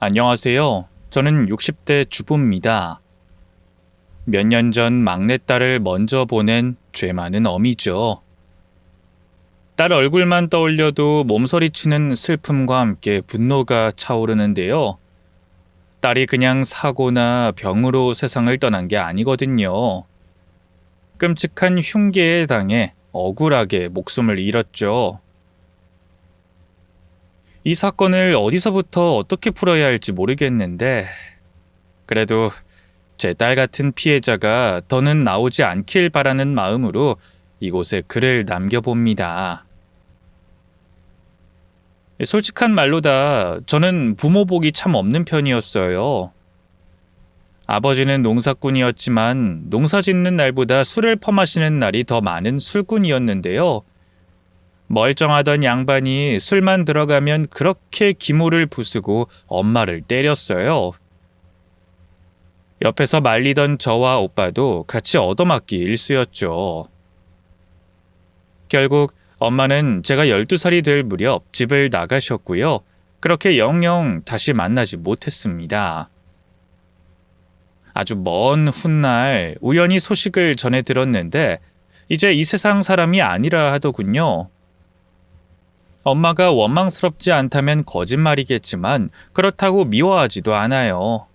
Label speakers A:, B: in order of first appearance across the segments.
A: 안녕하세요. 저는 60대 주부입니다. 몇 년 전 막내딸을 먼저 보낸 죄 많은 어미죠. 딸 얼굴만 떠올려도 몸서리치는 슬픔과 함께 분노가 차오르는데요. 딸이 그냥 사고나 병으로 세상을 떠난 게 아니거든요. 끔찍한 흉계에 당해 억울하게 목숨을 잃었죠. 이 사건을 어디서부터 어떻게 풀어야 할지 모르겠는데, 그래도 제 딸 같은 피해자가 더는 나오지 않길 바라는 마음으로 이곳에 글을 남겨봅니다. 솔직한 말로다 저는 부모 복이 참 없는 편이었어요. 아버지는 농사꾼이었지만 농사 짓는 날보다 술을 퍼마시는 날이 더 많은 술꾼이었는데요. 멀쩡하던 양반이 술만 들어가면 그렇게 기모를 부수고 엄마를 때렸어요. 옆에서 말리던 저와 오빠도 같이 얻어맞기 일쑤였죠. 결국 엄마는 제가 12살이 될 무렵 집을 나가셨고요. 그렇게 영영 다시 만나지 못했습니다. 아주 먼 훗날 우연히 소식을 전해 들었는데 이제 이 세상 사람이 아니라 하더군요. 엄마가 원망스럽지 않다면 거짓말이겠지만 그렇다고 미워하지도 않아요.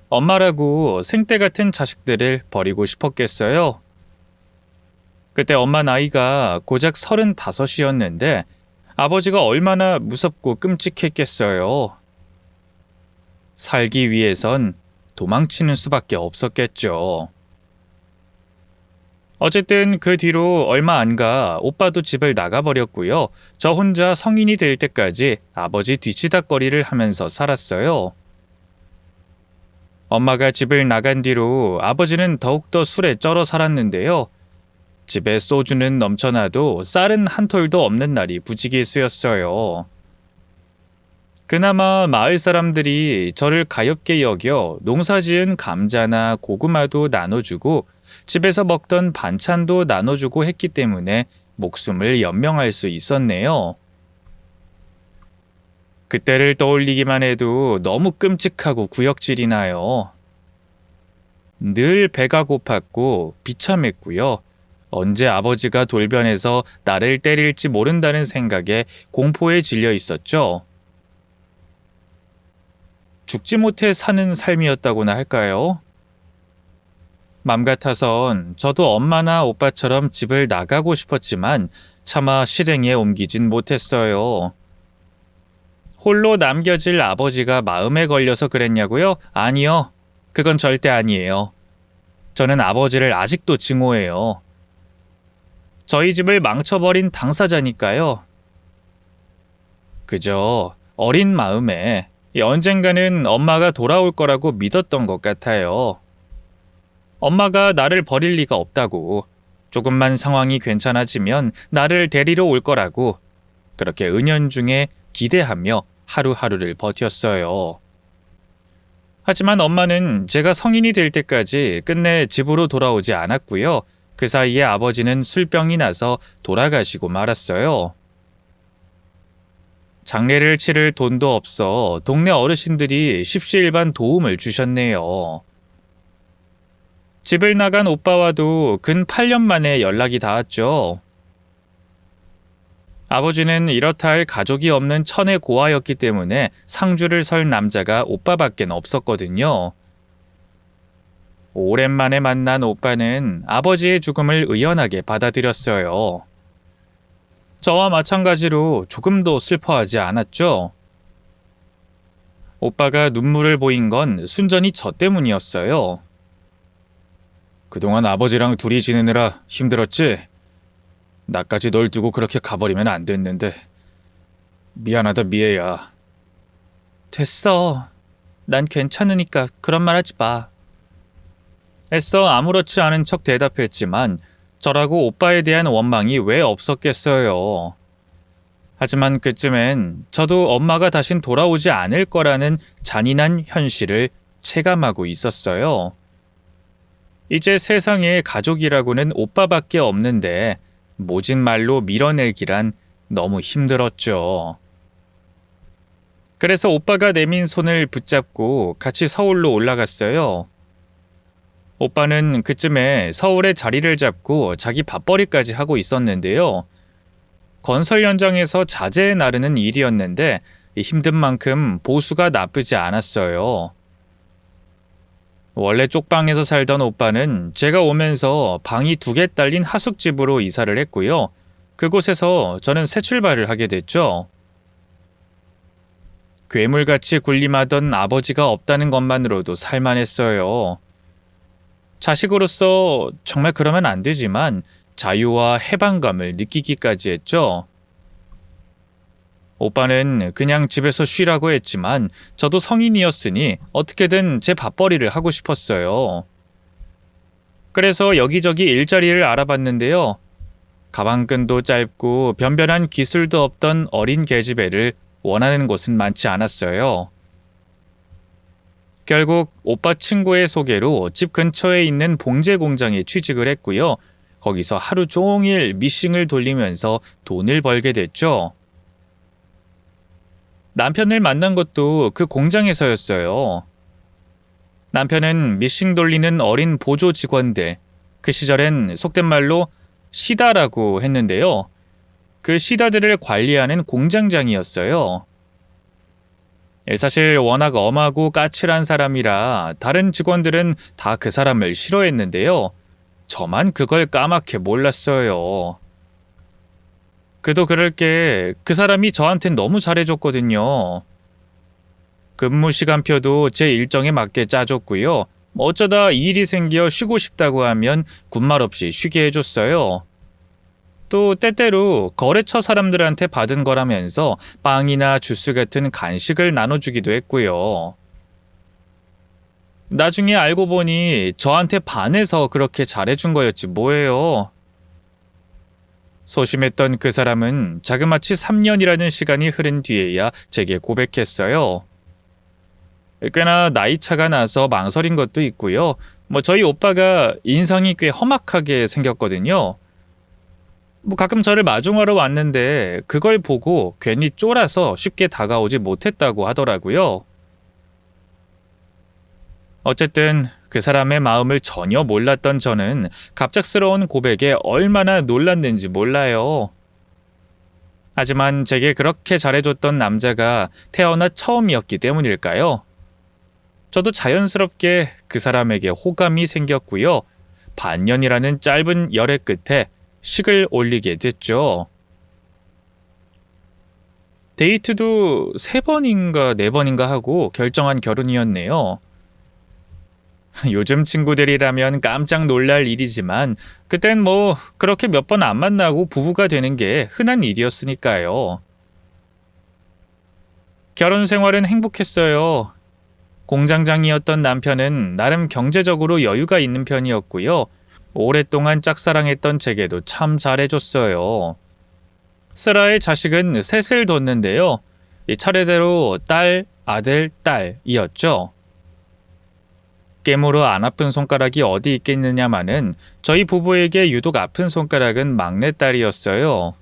A: 엄마라고 생떼 같은 자식들을 버리고 싶었겠어요? 그때 엄마 나이가 고작 35이었는데 아버지가 얼마나 무섭고 끔찍했겠어요. 살기 위해선 도망치는 수밖에 없었겠죠. 어쨌든 그 뒤로 얼마 안 가 오빠도 집을 나가버렸고요. 저 혼자 성인이 될 때까지 아버지 뒤치다꺼리를 하면서 살았어요. 엄마가 집을 나간 뒤로 아버지는 더욱더 술에 쩔어 살았는데요. 집에 소주는 넘쳐나도 쌀은 한 톨도 없는 날이 부지기수였어요. 그나마 마을 사람들이 저를 가엾게 여겨 농사지은 감자나 고구마도 나눠주고 집에서 먹던 반찬도 나눠주고 했기 때문에 목숨을 연명할 수 있었네요. 그때를 떠올리기만 해도 너무 끔찍하고 구역질이 나요. 늘 배가 고팠고 비참했고요. 언제 아버지가 돌변해서 나를 때릴지 모른다는 생각에 공포에 질려 있었죠. 죽지 못해 사는 삶이었다고나 할까요? 맘 같아선 저도 엄마나 오빠처럼 집을 나가고 싶었지만 차마 실행에 옮기진 못했어요. 홀로 남겨질 아버지가 마음에 걸려서 그랬냐고요? 아니요. 그건 절대 아니에요. 저는 아버지를 아직도 증오해요. 저희 집을 망쳐버린 당사자니까요. 그저 어린 마음에 언젠가는 엄마가 돌아올 거라고 믿었던 것 같아요. 엄마가 나를 버릴 리가 없다고, 조금만 상황이 괜찮아지면 나를 데리러 올 거라고 그렇게 은연중에 기대하며 하루하루를 버텼어요. 하지만 엄마는 제가 성인이 될 때까지 끝내 집으로 돌아오지 않았고요. 그 사이에 아버지는 술병이 나서 돌아가시고 말았어요. 장례를 치를 돈도 없어 동네 어르신들이 십시일반 도움을 주셨네요. 집을 나간 오빠와도 근 8년 만에 연락이 닿았죠. 아버지는 이렇다 할 가족이 없는 천의 고아였기 때문에 상주를 설 남자가 오빠밖엔 없었거든요. 오랜만에 만난 오빠는 아버지의 죽음을 의연하게 받아들였어요. 저와 마찬가지로 조금도 슬퍼하지 않았죠. 오빠가 눈물을 보인 건 순전히 저 때문이었어요. 그동안 아버지랑 둘이 지내느라 힘들었지? 나까지 널 두고 그렇게 가버리면 안 됐는데. 미안하다 미애야. 됐어. 난 괜찮으니까 그런 말 하지 마. 애써 아무렇지 않은 척 대답했지만 저라고 오빠에 대한 원망이 왜 없었겠어요. 하지만 그쯤엔 저도 엄마가 다신 돌아오지 않을 거라는 잔인한 현실을 체감하고 있었어요. 이제 세상에 가족이라고는 오빠밖에 없는데 모진 말로 밀어내기란 너무 힘들었죠. 그래서 오빠가 내민 손을 붙잡고 같이 서울로 올라갔어요. 오빠는 그쯤에 서울에 자리를 잡고 자기 밥벌이까지 하고 있었는데요. 건설 현장에서 자재에 나르는 일이었는데 힘든 만큼 보수가 나쁘지 않았어요. 원래 쪽방에서 살던 오빠는 제가 오면서 방이 2개 딸린 하숙집으로 이사를 했고요. 그곳에서 저는 새 출발을 하게 됐죠. 괴물같이 군림하던 아버지가 없다는 것만으로도 살만했어요. 자식으로서 정말 그러면 안 되지만 자유와 해방감을 느끼기까지 했죠. 오빠는 그냥 집에서 쉬라고 했지만 저도 성인이었으니 어떻게든 제 밥벌이를 하고 싶었어요. 그래서 여기저기 일자리를 알아봤는데요. 가방끈도 짧고 변변한 기술도 없던 어린 계집애를 원하는 곳은 많지 않았어요. 결국 오빠 친구의 소개로 집 근처에 있는 봉제 공장에 취직을 했고요. 거기서 하루 종일 미싱을 돌리면서 돈을 벌게 됐죠. 남편을 만난 것도 그 공장에서였어요. 남편은 미싱 돌리는 어린 보조 직원들, 그 시절엔 속된 말로 시다라고 했는데요. 그 시다들을 관리하는 공장장이었어요. 사실 워낙 엄하고 까칠한 사람이라 다른 직원들은 다 그 사람을 싫어했는데요. 저만 그걸 까맣게 몰랐어요. 그도 그럴 게 그 사람이 저한텐 너무 잘해줬거든요. 근무 시간표도 제 일정에 맞게 짜줬고요. 어쩌다 일이 생겨 쉬고 싶다고 하면 군말 없이 쉬게 해줬어요. 또 때때로 거래처 사람들한테 받은 거라면서 빵이나 주스 같은 간식을 나눠주기도 했고요. 나중에 알고 보니 저한테 반해서 그렇게 잘해준 거였지 뭐예요. 소심했던 그 사람은 자그마치 3년이라는 시간이 흐른 뒤에야 제게 고백했어요. 꽤나 나이차가 나서 망설인 것도 있고요. 저희 오빠가 인상이 꽤 험악하게 생겼거든요. 가끔 저를 마중하러 왔는데 그걸 보고 괜히 쫄아서 쉽게 다가오지 못했다고 하더라고요. 어쨌든 그 사람의 마음을 전혀 몰랐던 저는 갑작스러운 고백에 얼마나 놀랐는지 몰라요. 하지만 제게 그렇게 잘해줬던 남자가 태어나 처음이었기 때문일까요? 저도 자연스럽게 그 사람에게 호감이 생겼고요. 반년이라는 짧은 열애 끝에 식을 올리게 됐죠. 데이트도 3번인가 4번인가 하고 결정한 결혼이었네요. 요즘 친구들이라면 깜짝 놀랄 일이지만 그땐 그렇게 몇 번 안 만나고 부부가 되는 게 흔한 일이었으니까요. 결혼 생활은 행복했어요. 공장장이었던 남편은 나름 경제적으로 여유가 있는 편이었고요. 오랫동안 짝사랑했던 제게도 참 잘해줬어요. 슬아의 자식은 셋을 뒀는데요. 차례대로 딸, 아들, 딸이었죠. 깨물어 안 아픈 손가락이 어디 있겠느냐마는 저희 부부에게 유독 아픈 손가락은 막내딸이었어요.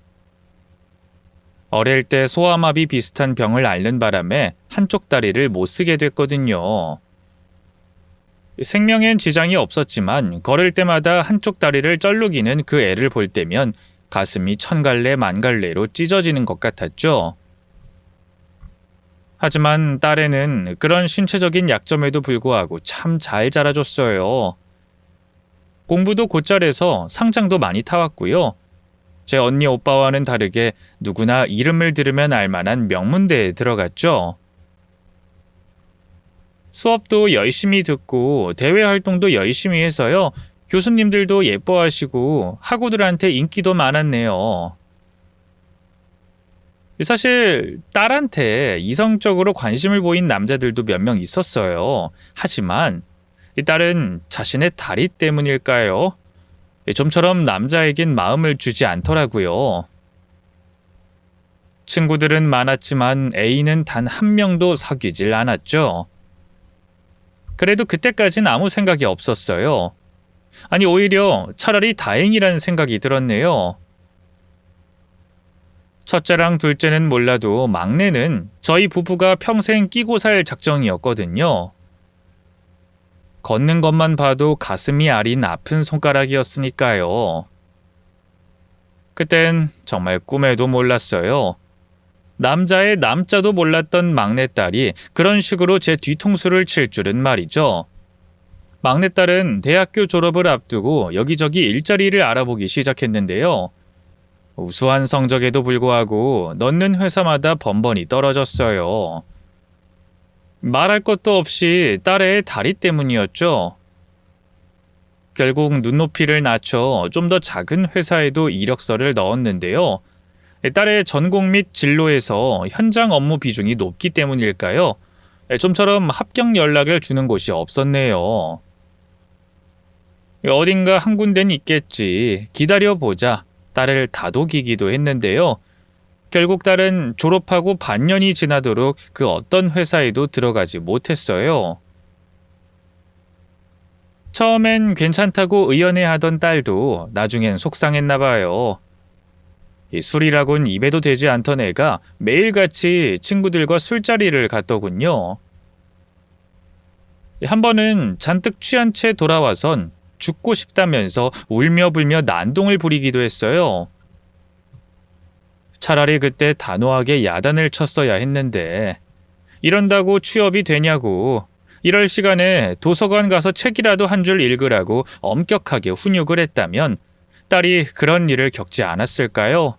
A: 어릴 때 소아마비 비슷한 병을 앓는 바람에 한쪽 다리를 못 쓰게 됐거든요. 생명엔 지장이 없었지만 걸을 때마다 한쪽 다리를 쩔룩이는 그 애를 볼 때면 가슴이 천갈래 만갈래로 찢어지는 것 같았죠. 하지만 딸애는 그런 신체적인 약점에도 불구하고 참 잘 자라줬어요. 공부도 곧잘해서 상장도 많이 타왔고요. 제 언니 오빠와는 다르게 누구나 이름을 들으면 알만한 명문대에 들어갔죠. 수업도 열심히 듣고 대외 활동도 열심히 해서요. 교수님들도 예뻐하시고 학우들한테 인기도 많았네요. 사실 딸한테 이성적으로 관심을 보인 남자들도 몇 명 있었어요. 하지만 이 딸은 자신의 다리 때문일까요? 좀처럼 남자에겐 마음을 주지 않더라고요. 친구들은 많았지만 A는 단 한 명도 사귀질 않았죠. 그래도 그때까진 아무 생각이 없었어요. 아니 오히려 차라리 다행이라는 생각이 들었네요. 첫째랑 둘째는 몰라도 막내는 저희 부부가 평생 끼고 살 작정이었거든요. 걷는 것만 봐도 가슴이 아린 아픈 손가락이었으니까요. 그땐 정말 꿈에도 몰랐어요. 남자의 남자도 몰랐던 막내딸이 그런 식으로 제 뒤통수를 칠 줄은 말이죠. 막내딸은 대학교 졸업을 앞두고 여기저기 일자리를 알아보기 시작했는데요. 우수한 성적에도 불구하고 넣는 회사마다 번번이 떨어졌어요. 말할 것도 없이 딸의 다리 때문이었죠. 결국 눈높이를 낮춰 좀 더 작은 회사에도 이력서를 넣었는데요. 딸의 전공 및 진로에서 현장 업무 비중이 높기 때문일까요? 좀처럼 합격 연락을 주는 곳이 없었네요. 어딘가 한 군데는 있겠지. 기다려보자. 딸을 다독이기도 했는데요. 결국 딸은 졸업하고 반년이 지나도록 그 어떤 회사에도 들어가지 못했어요. 처음엔 괜찮다고 의연해하던 딸도 나중엔 속상했나 봐요. 술이라곤 입에도 되지 않던 애가 매일같이 친구들과 술자리를 갔더군요. 한 번은 잔뜩 취한 채 돌아와선 죽고 싶다면서 울며 불며 난동을 부리기도 했어요. 차라리 그때 단호하게 야단을 쳤어야 했는데 이런다고 취업이 되냐고, 이럴 시간에 도서관 가서 책이라도 한 줄 읽으라고 엄격하게 훈육을 했다면 딸이 그런 일을 겪지 않았을까요?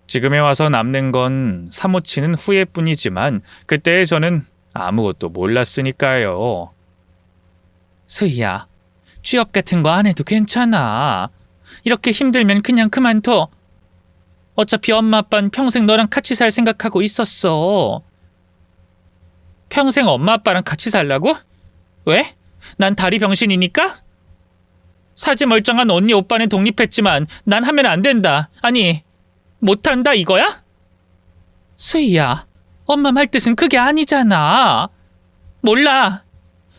A: 지금에 와서 남는 건 사무치는 후회뿐이지만 그때의 저는 아무것도 몰랐으니까요. 수희야, 취업 같은 거 안 해도 괜찮아. 이렇게 힘들면 그냥 그만둬. 어차피 엄마 아빠는 평생 너랑 같이 살 생각하고 있었어. 평생 엄마 아빠랑 같이 살라고? 왜? 난 다리 병신이니까? 사지 멀쩡한 언니 오빠는 독립했지만 난 하면 안 된다. 아니, 못한다 이거야? 수희야, 엄마 말 뜻은 그게 아니잖아. 몰라.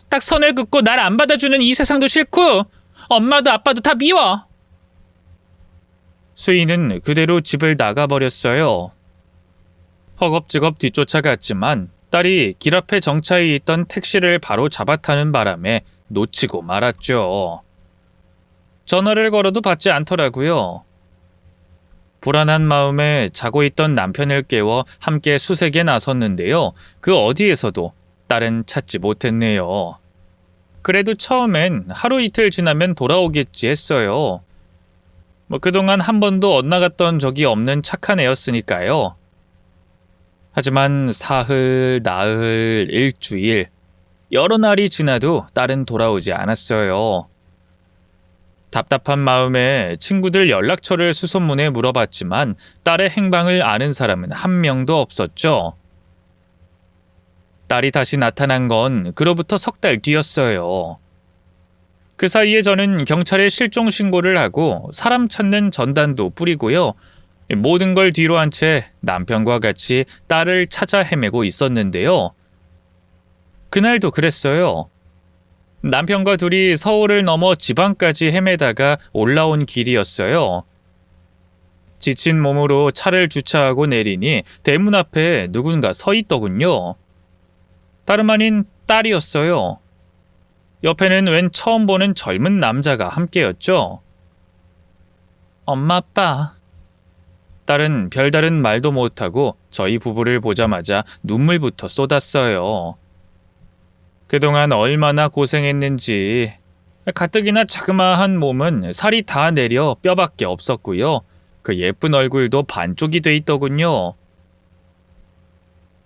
A: 딱 선을 긋고 날 안 받아주는 이 세상도 싫고 엄마도 아빠도 다 미워. 수희는 그대로 집을 나가버렸어요. 허겁지겁 뒤쫓아갔지만 딸이 길 앞에 정차해 있던 택시를 바로 잡아타는 바람에 놓치고 말았죠. 전화를 걸어도 받지 않더라고요. 불안한 마음에 자고 있던 남편을 깨워 함께 수색에 나섰는데요. 그 어디에서도 딸은 찾지 못했네요. 그래도 처음엔 하루 이틀 지나면 돌아오겠지 했어요. 그동안 한 번도 엇나갔던 적이 없는 착한 애였으니까요. 하지만 사흘, 나흘, 일주일, 여러 날이 지나도 딸은 돌아오지 않았어요. 답답한 마음에 친구들 연락처를 수소문해 물어봤지만 딸의 행방을 아는 사람은 한 명도 없었죠. 딸이 다시 나타난 건 그로부터 석 달 뒤였어요. 그 사이에 저는 경찰에 실종 신고를 하고 사람 찾는 전단도 뿌리고요. 모든 걸 뒤로 한 채 남편과 같이 딸을 찾아 헤매고 있었는데요. 그날도 그랬어요. 남편과 둘이 서울을 넘어 지방까지 헤매다가 올라온 길이었어요. 지친 몸으로 차를 주차하고 내리니 대문 앞에 누군가 서 있더군요. 다름 아닌 딸이었어요. 옆에는 웬 처음 보는 젊은 남자가 함께였죠. 엄마, 아빠. 딸은 별다른 말도 못하고 저희 부부를 보자마자 눈물부터 쏟았어요. 그동안 얼마나 고생했는지. 가뜩이나 자그마한 몸은 살이 다 내려 뼈밖에 없었고요. 그 예쁜 얼굴도 반쪽이 돼 있더군요.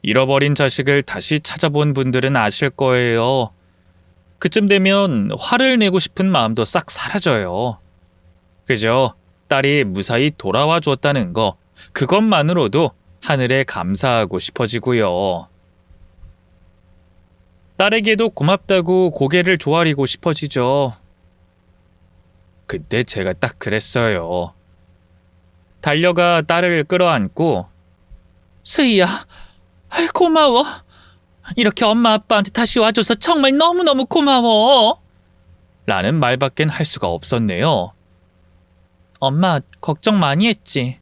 A: 잃어버린 자식을 다시 찾아본 분들은 아실 거예요. 그쯤 되면 화를 내고 싶은 마음도 싹 사라져요. 그저 딸이 무사히 돌아와 줬다는 거, 그것만으로도 하늘에 감사하고 싶어지고요. 딸에게도 고맙다고 고개를 조아리고 싶어지죠. 그때 제가 딱 그랬어요. 달려가 딸을 끌어안고 수희야, 고마워. 이렇게 엄마 아빠한테 다시 와줘서 정말 너무너무 고마워. 라는 말밖엔 할 수가 없었네요.
B: 엄마 걱정 많이 했지.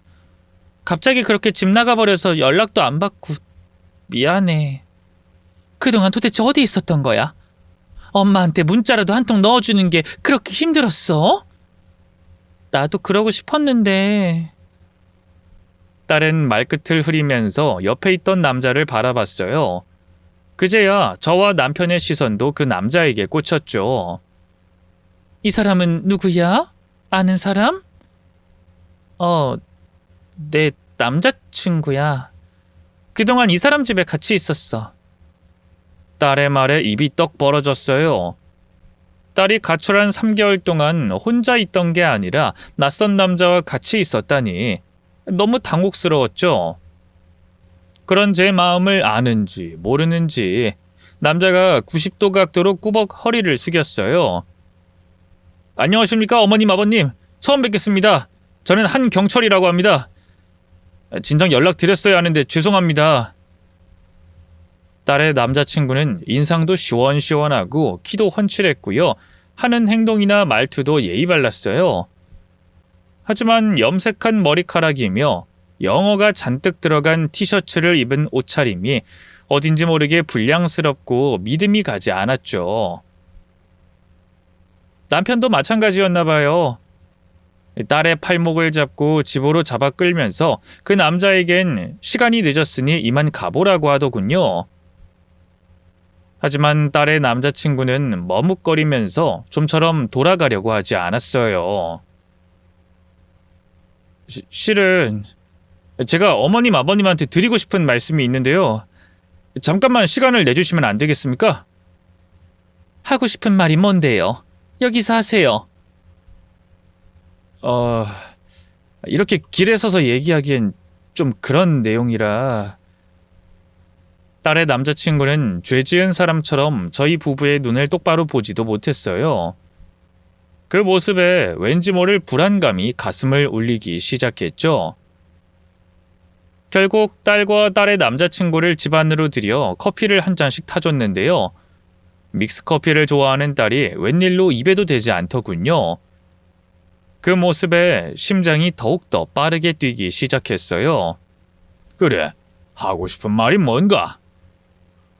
B: 갑자기 그렇게 집 나가버려서 연락도 안 받고 미안해. 그동안 도대체 어디 있었던 거야? 엄마한테 문자라도 한 통 넣어주는 게 그렇게 힘들었어? 나도 그러고 싶었는데.
A: 딸은 말끝을 흐리면서 옆에 있던 남자를 바라봤어요. 그제야 저와 남편의 시선도 그 남자에게 꽂혔죠.
B: 이 사람은 누구야? 아는 사람? 내 남자친구야. 그동안 이 사람 집에 같이 있었어.
A: 딸의 말에 입이 떡 벌어졌어요. 딸이 가출한 3개월 동안 혼자 있던 게 아니라 낯선 남자와 같이 있었다니 너무 당혹스러웠죠. 그런 제 마음을 아는지 모르는지 남자가 90도 각도로 꾸벅 허리를 숙였어요. 안녕하십니까 어머님 아버님, 처음 뵙겠습니다. 저는 한경철이라고 합니다. 진작 연락드렸어야 하는데 죄송합니다. 딸의 남자친구는 인상도 시원시원하고 키도 훤칠했고요. 하는 행동이나 말투도 예의 발랐어요. 하지만 염색한 머리카락이며 영어가 잔뜩 들어간 티셔츠를 입은 옷차림이 어딘지 모르게 불량스럽고 믿음이 가지 않았죠. 남편도 마찬가지였나 봐요. 딸의 팔목을 잡고 집으로 잡아 끌면서 그 남자에겐 시간이 늦었으니 이만 가보라고 하더군요. 하지만 딸의 남자친구는 머뭇거리면서 좀처럼 돌아가려고 하지 않았어요. 실은 제가 어머님 아버님한테 드리고 싶은 말씀이 있는데요. 잠깐만 시간을 내주시면 안 되겠습니까?
B: 하고 싶은 말이 뭔데요? 여기서 하세요.
A: 이렇게 길에 서서 얘기하기엔 좀 그런 내용이라. 딸의 남자친구는 죄 지은 사람처럼 저희 부부의 눈을 똑바로 보지도 못했어요. 그 모습에 왠지 모를 불안감이 가슴을 울리기 시작했죠. 결국 딸과 딸의 남자친구를 집 안으로 들여 커피를 한 잔씩 타줬는데요. 믹스커피를 좋아하는 딸이 웬일로 입에도 대지 않더군요. 그 모습에 심장이 더욱더 빠르게 뛰기 시작했어요. 그래, 하고 싶은 말이 뭔가?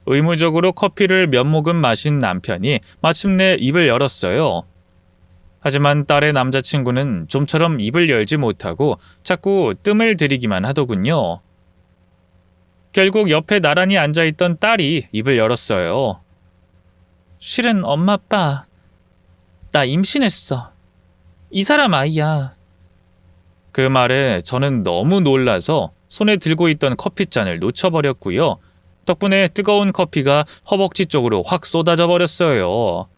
A: 의무적으로 커피를 몇 모금 마신 남편이 마침내 입을 열었어요. 하지만 딸의 남자친구는 좀처럼 입을 열지 못하고 자꾸 뜸을 들이기만 하더군요. 결국 옆에 나란히 앉아있던 딸이 입을 열었어요.
B: 실은 엄마 아빠, 나 임신했어. 이 사람 아이야.
A: 그 말에 저는 너무 놀라서 손에 들고 있던 커피잔을 놓쳐버렸고요. 덕분에 뜨거운 커피가 허벅지 쪽으로 확 쏟아져 버렸어요.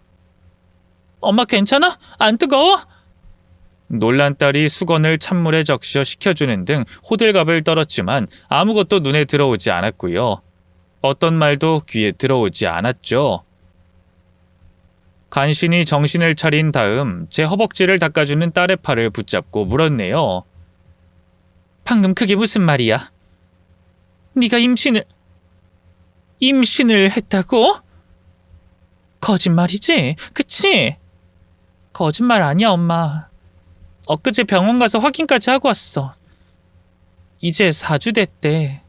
B: 엄마 괜찮아? 안 뜨거워?
A: 놀란 딸이 수건을 찬물에 적셔 식혀주는 등 호들갑을 떨었지만 아무것도 눈에 들어오지 않았고요. 어떤 말도 귀에 들어오지 않았죠. 간신히 정신을 차린 다음 제 허벅지를 닦아주는 딸의 팔을 붙잡고 물었네요.
B: 방금 그게 무슨 말이야? 네가 임신을 했다고? 거짓말이지? 그치? 거짓말 아니야 엄마. 엊그제 병원 가서 확인까지 하고 왔어. 이제 4주 됐대.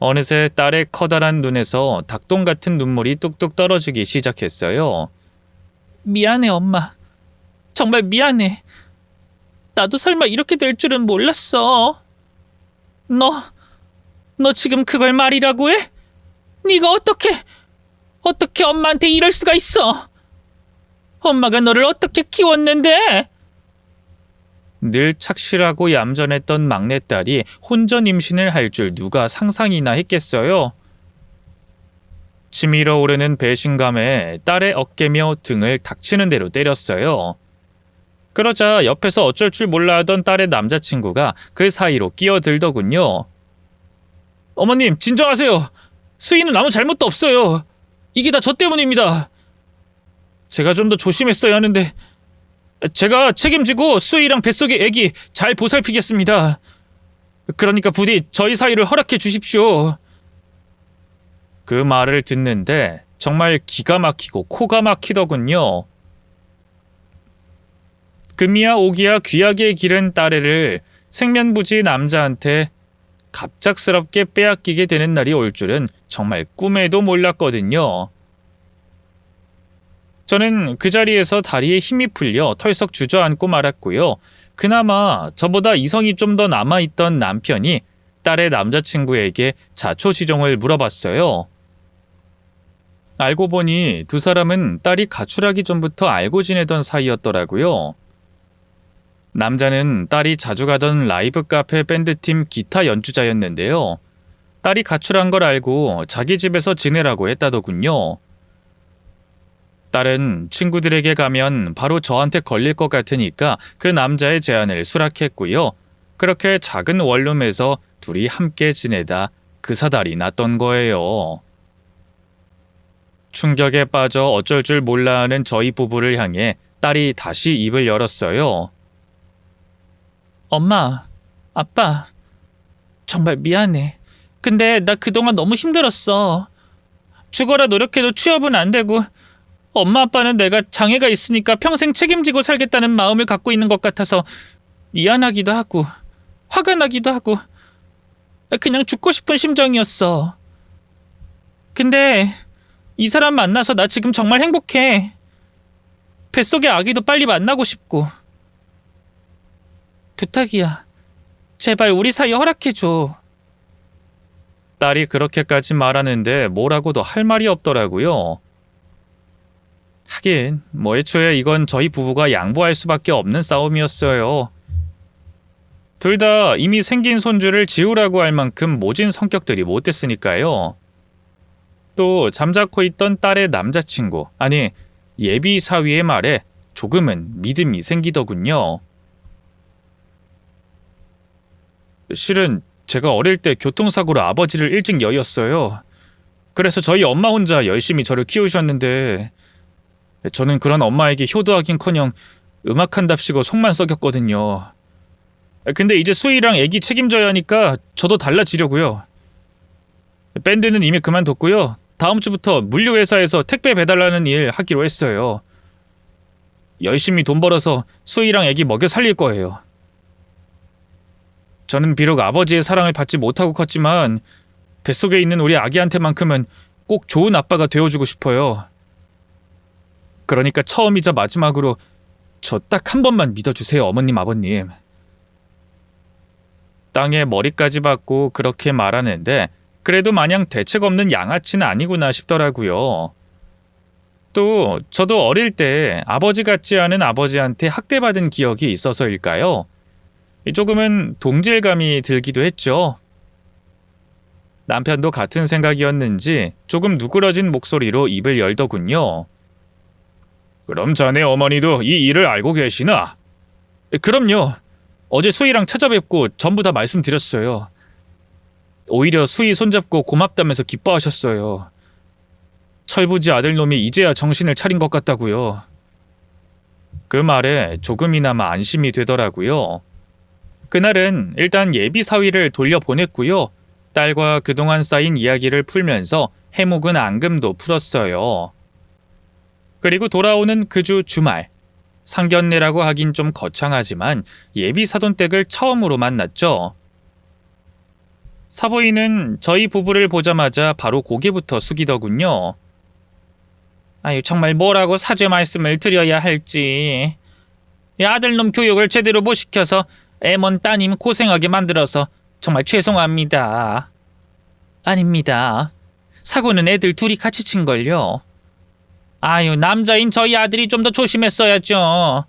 A: 어느새 딸의 커다란 눈에서 닭똥 같은 눈물이 뚝뚝 떨어지기 시작했어요.
B: 미안해 엄마. 정말 미안해. 나도 설마 이렇게 될 줄은 몰랐어. 너 지금 그걸 말이라고 해? 네가 어떻게 엄마한테 이럴 수가 있어? 엄마가 너를 어떻게 키웠는데?
A: 늘 착실하고 얌전했던 막내딸이 혼전 임신을 할 줄 누가 상상이나 했겠어요? 치밀어 오르는 배신감에 딸의 어깨며 등을 닥치는 대로 때렸어요. 그러자 옆에서 어쩔 줄 몰라 하던 딸의 남자친구가 그 사이로 끼어들더군요. 어머님, 진정하세요. 수희는 아무 잘못도 없어요. 이게 다 저 때문입니다. 제가 좀 더 조심했어야 하는데 제가 책임지고 수희랑 뱃속의 애기 잘 보살피겠습니다. 그러니까 부디 저희 사이를 허락해 주십시오. 그 말을 듣는데 정말 기가 막히고 코가 막히더군요. 금이야 오기야 귀하게 기른 딸애를 생면부지 남자한테 갑작스럽게 빼앗기게 되는 날이 올 줄은 정말 꿈에도 몰랐거든요. 저는 그 자리에서 다리에 힘이 풀려 털썩 주저앉고 말았고요. 그나마 저보다 이성이 좀 더 남아있던 남편이 딸의 남자친구에게 자초지종을 물어봤어요. 알고 보니 두 사람은 딸이 가출하기 전부터 알고 지내던 사이였더라고요. 남자는 딸이 자주 가던 라이브 카페 밴드팀 기타 연주자였는데요. 딸이 가출한 걸 알고 자기 집에서 지내라고 했다더군요. 딸은 친구들에게 가면 바로 저한테 걸릴 것 같으니까 그 남자의 제안을 수락했고요. 그렇게 작은 원룸에서 둘이 함께 지내다 그 사달이 났던 거예요. 충격에 빠져 어쩔 줄 몰라 하는 저희 부부를 향해 딸이 다시 입을 열었어요.
B: 엄마, 아빠, 정말 미안해. 근데 나 그동안 너무 힘들었어. 죽어라 노력해도 취업은 안 되고 엄마 아빠는 내가 장애가 있으니까 평생 책임지고 살겠다는 마음을 갖고 있는 것 같아서 미안하기도 하고 화가 나기도 하고 그냥 죽고 싶은 심정이었어. 근데 이 사람 만나서 나 지금 정말 행복해. 뱃속의 아기도 빨리 만나고 싶고. 부탁이야. 제발 우리 사이 허락해줘.
A: 딸이 그렇게까지 말하는데 뭐라고도 할 말이 없더라고요. 하긴 애초에 이건 저희 부부가 양보할 수밖에 없는 싸움이었어요. 둘 다 이미 생긴 손주를 지우라고 할 만큼 모진 성격들이 못됐으니까요. 또 잠자코 있던 딸의 남자친구, 아니 예비 사위의 말에 조금은 믿음이 생기더군요. 실은 제가 어릴 때 교통사고로 아버지를 일찍 여의었어요. 그래서 저희 엄마 혼자 열심히 저를 키우셨는데 저는 그런 엄마에게 효도하긴커녕 음악한답시고 속만 썩였거든요. 근데 이제 수희랑 애기 책임져야 하니까 저도 달라지려고요. 밴드는 이미 그만뒀고요. 다음 주부터 물류회사에서 택배 배달하는 일 하기로 했어요. 열심히 돈 벌어서 수희랑 애기 먹여 살릴 거예요. 저는 비록 아버지의 사랑을 받지 못하고 컸지만 뱃속에 있는 우리 아기한테만큼은 꼭 좋은 아빠가 되어주고 싶어요. 그러니까 처음이자 마지막으로 저 딱 한 번만 믿어주세요, 어머님, 아버님. 땅에 머리까지 박고 그렇게 말하는데 그래도 마냥 대책 없는 양아치는 아니구나 싶더라고요. 또 저도 어릴 때 아버지 같지 않은 아버지한테 학대받은 기억이 있어서일까요? 조금은 동질감이 들기도 했죠. 남편도 같은 생각이었는지 조금 누그러진 목소리로 입을 열더군요. 그럼 자네 어머니도 이 일을 알고 계시나? 그럼요. 어제 수희랑 찾아뵙고 전부 다 말씀드렸어요. 오히려 수희 손잡고 고맙다면서 기뻐하셨어요. 철부지 아들놈이 이제야 정신을 차린 것 같다고요. 그 말에 조금이나마 안심이 되더라고요. 그날은 일단 예비 사위를 돌려보냈고요. 딸과 그동안 쌓인 이야기를 풀면서 해묵은 앙금도 풀었어요. 그리고 돌아오는 그 주 주말, 상견례라고 하긴 좀 거창하지만 예비 사돈댁을 처음으로 만났죠. 사부인은 저희 부부를 보자마자 바로 고개부터 숙이더군요.
B: 아유, 정말 뭐라고 사죄 말씀을 드려야 할지. 이 아들놈 교육을 제대로 못 시켜서 애먼 따님 고생하게 만들어서 정말 죄송합니다. 아닙니다. 사고는 애들 둘이 같이 친걸요. 아유, 남자인 저희 아들이 좀 더 조심했어야죠.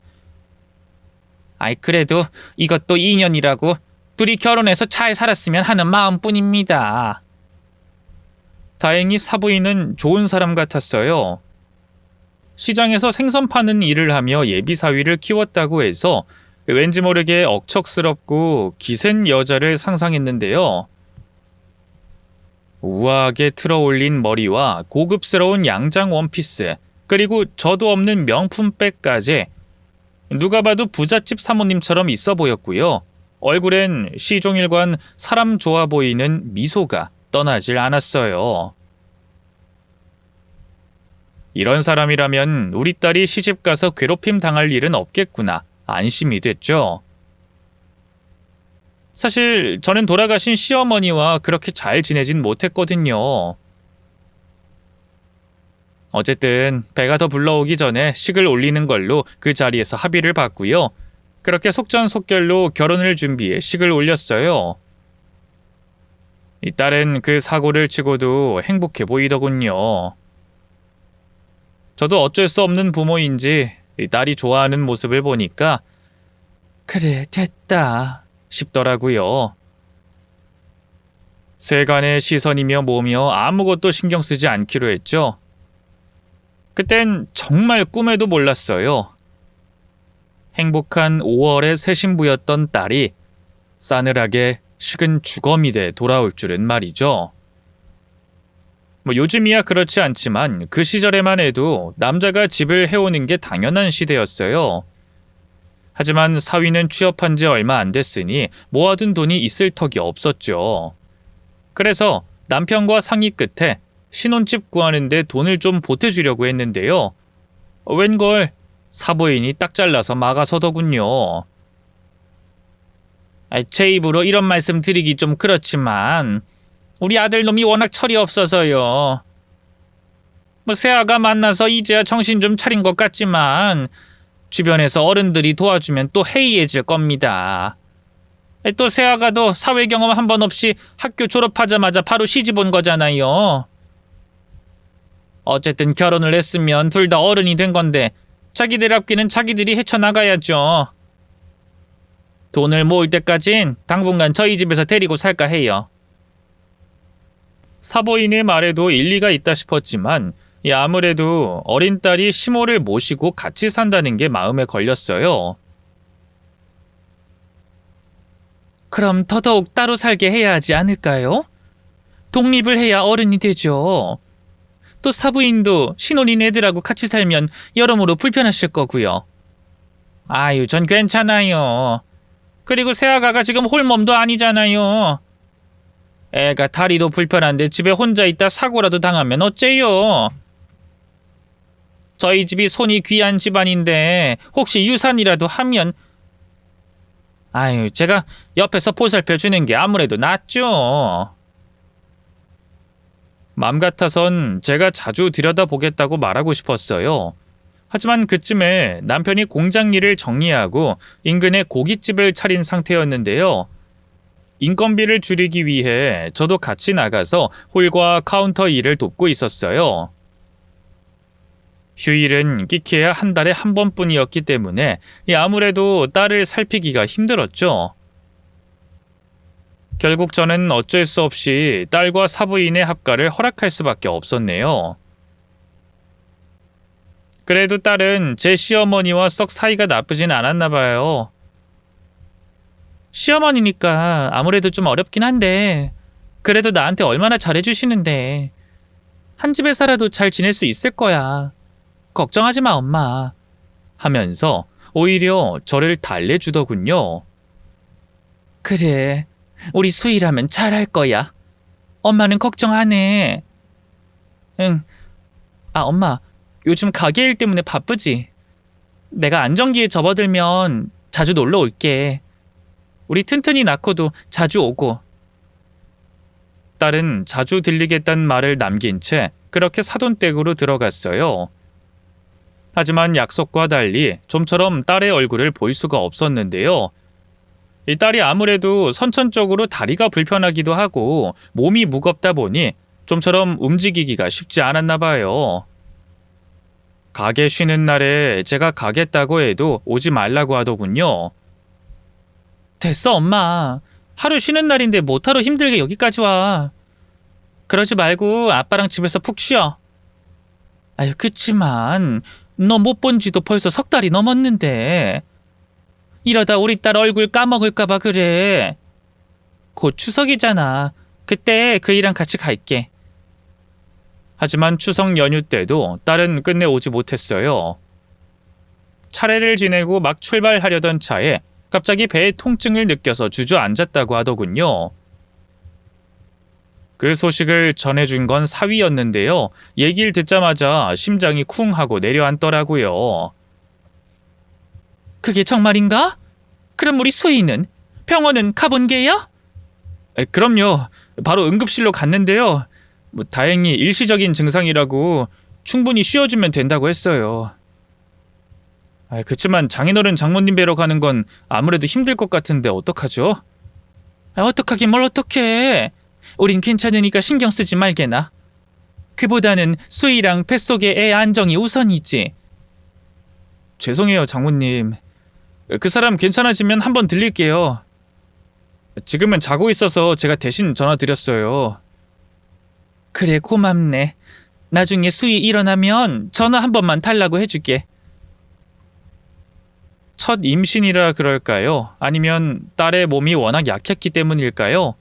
B: 아이, 그래도 이것도 인연이라고 둘이 결혼해서 잘 살았으면 하는 마음뿐입니다.
A: 다행히 사부인은 좋은 사람 같았어요. 시장에서 생선 파는 일을 하며 예비 사위를 키웠다고 해서 왠지 모르게 억척스럽고 기센 여자를 상상했는데요. 우아하게 틀어올린 머리와 고급스러운 양장 원피스, 그리고 저도 없는 명품백까지 누가 봐도 부잣집 사모님처럼 있어 보였고요. 얼굴엔 시종일관 사람 좋아 보이는 미소가 떠나질 않았어요. 이런 사람이라면 우리 딸이 시집가서 괴롭힘 당할 일은 없겠구나 안심이 됐죠.
B: 사실 저는 돌아가신 시어머니와 그렇게 잘 지내진 못했거든요. 어쨌든 배가 더 불러오기 전에 식을 올리는 걸로 그 자리에서 합의를 봤고요. 그렇게 속전속결로 결혼을 준비해 식을 올렸어요. 이 딸은 그 사고를 치고도 행복해 보이더군요. 저도 어쩔 수 없는 부모인지 이 딸이 좋아하는 모습을 보니까 그래 됐다 싶더라고요. 세간의 시선이며 뭐며 아무것도 신경 쓰지 않기로 했죠. 그땐 정말 꿈에도 몰랐어요. 행복한 5월의 새 신부였던 딸이 싸늘하게 식은 주검이 돼 돌아올 줄은 말이죠. 요즘이야 그렇지 않지만 그 시절에만 해도 남자가 집을 해오는 게 당연한 시대였어요. 하지만 사위는 취업한 지 얼마 안 됐으니 모아둔 돈이 있을 턱이 없었죠. 그래서 남편과 상의 끝에 신혼집 구하는데 돈을 좀 보태주려고 했는데요. 웬걸 사부인이 딱 잘라서 막아서더군요. 제 입으로 이런 말씀 드리기 좀 그렇지만 우리 아들놈이 워낙 철이 없어서요. 새아가 만나서 이제야 정신 좀 차린 것 같지만 주변에서 어른들이 도와주면 또 해이해질 겁니다. 또 새아가도 사회 경험 한 번 없이 학교 졸업하자마자 바로 시집 온 거잖아요. 어쨌든 결혼을 했으면 둘 다 어른이 된 건데 자기들 앞길은 자기들이 헤쳐나가야죠. 돈을 모을 때까진 당분간 저희 집에서 데리고 살까 해요. 사부인의 말에도 일리가 있다 싶었지만 아무래도 어린 딸이 시모를 모시고 같이 산다는 게 마음에 걸렸어요. 그럼 더더욱 따로 살게 해야 하지 않을까요? 독립을 해야 어른이 되죠. 또 사부인도 신혼인 애들하고 같이 살면 여러모로 불편하실 거고요. 아유, 전 괜찮아요. 그리고 새아가가 지금 홀몸도 아니잖아요. 애가 다리도 불편한데 집에 혼자 있다 사고라도 당하면 어째요? 저희 집이 손이 귀한 집안인데 혹시 유산이라도 하면 아유, 제가 옆에서 보살펴 주는 게 아무래도 낫죠. 맘 같아선 제가 자주 들여다보겠다고 말하고 싶었어요. 하지만 그쯤에 남편이 공장 일을 정리하고 인근에 고깃집을 차린 상태였는데요. 인건비를 줄이기 위해 저도 같이 나가서 홀과 카운터 일을 돕고 있었어요. 휴일은 끼케야 한 달에 한 번뿐이었기 때문에 아무래도 딸을 살피기가 힘들었죠. 결국 저는 어쩔 수 없이 딸과 사부인의 합가를 허락할 수밖에 없었네요. 그래도 딸은 제 시어머니와 썩 사이가 나쁘진 않았나 봐요. 시어머니니까 아무래도 좀 어렵긴 한데 그래도 나한테 얼마나 잘해주시는데 한 집에 살아도 잘 지낼 수 있을 거야. 걱정하지 마, 엄마. 하면서 오히려 저를 달래주더군요. 그래, 우리 수희라면 잘할 거야. 엄마는 걱정 안 해. 응. 엄마, 요즘 가게 일 때문에 바쁘지? 내가 안정기에 접어들면 자주 놀러 올게. 우리 튼튼히 낳고도 자주 오고. 딸은 자주 들리겠다는 말을 남긴 채 그렇게 사돈댁으로 들어갔어요. 하지만 약속과 달리 좀처럼 딸의 얼굴을 볼 수가 없었는데요. 이 딸이 아무래도 선천적으로 다리가 불편하기도 하고 몸이 무겁다 보니 좀처럼 움직이기가 쉽지 않았나 봐요. 가게 쉬는 날에 제가 가겠다고 해도 오지 말라고 하더군요. 됐어, 엄마. 하루 쉬는 날인데 뭐하러 힘들게 여기까지 와. 그러지 말고 아빠랑 집에서 푹 쉬어. 아유, 그치만 너 못 본 지도 벌써 석 달이 넘었는데 이러다 우리 딸 얼굴 까먹을까 봐 그래. 곧 추석이잖아. 그때 그이랑 같이 갈게. 하지만 추석 연휴 때도 딸은 끝내 오지 못했어요. 차례를 지내고 막 출발하려던 차에 갑자기 배에 통증을 느껴서 주저앉았다고 하더군요. 그 소식을 전해준 건 사위였는데요. 얘기를 듣자마자 심장이 쿵 하고 내려앉더라고요. 그게 정말인가? 그럼 우리 수희는? 병원은 가본 게야?
A: 그럼요. 바로 응급실로 갔는데요. 다행히 일시적인 증상이라고 충분히 쉬어주면 된다고 했어요. 그치만 장인어른 장모님 뵈러 가는 건 아무래도 힘들 것 같은데 어떡하죠?
B: 어떡하긴 뭘 어떡해. 우린 괜찮으니까 신경 쓰지 말게나. 그보다는 수희랑 뱃속의 애 안정이 우선이지.
A: 죄송해요, 장모님. 그 사람 괜찮아지면 한번 들릴게요. 지금은 자고 있어서 제가 대신 전화드렸어요.
B: 그래, 고맙네. 나중에 수희 일어나면 전화 한 번만 달라고 해줄게.
A: 첫 임신이라 그럴까요? 아니면 딸의 몸이 워낙 약했기 때문일까요?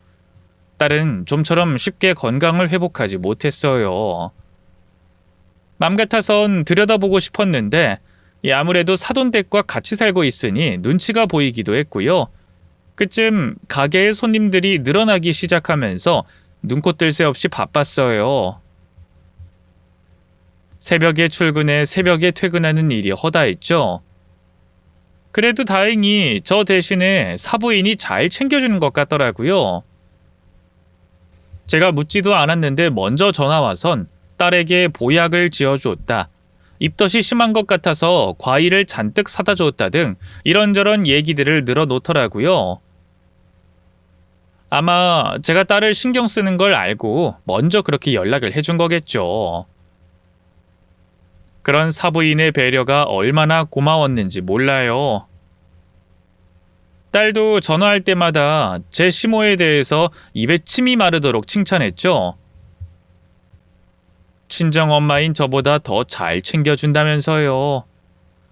A: 딸은 좀처럼 쉽게 건강을 회복하지 못했어요. 맘 같아선 들여다보고 싶었는데 아무래도 사돈댁과 같이 살고 있으니 눈치가 보이기도 했고요. 그쯤 가게의 손님들이 늘어나기 시작하면서 눈코 뜰 새 없이 바빴어요. 새벽에 출근해 새벽에 퇴근하는 일이 허다했죠. 그래도 다행히 저 대신에 사부인이 잘 챙겨주는 것 같더라고요. 제가 묻지도 않았는데 먼저 전화와선 딸에게 보약을 지어줬다, 입덧이 심한 것 같아서 과일을 잔뜩 사다 줬다 등 이런저런 얘기들을 늘어놓더라고요. 아마 제가 딸을 신경 쓰는 걸 알고 먼저 그렇게 연락을 해준 거겠죠. 그런 사부인의 배려가 얼마나 고마웠는지 몰라요. 딸도 전화할 때마다 제 시모에 대해서 입에 침이 마르도록 칭찬했죠. 친정엄마인 저보다 더 잘 챙겨준다면서요.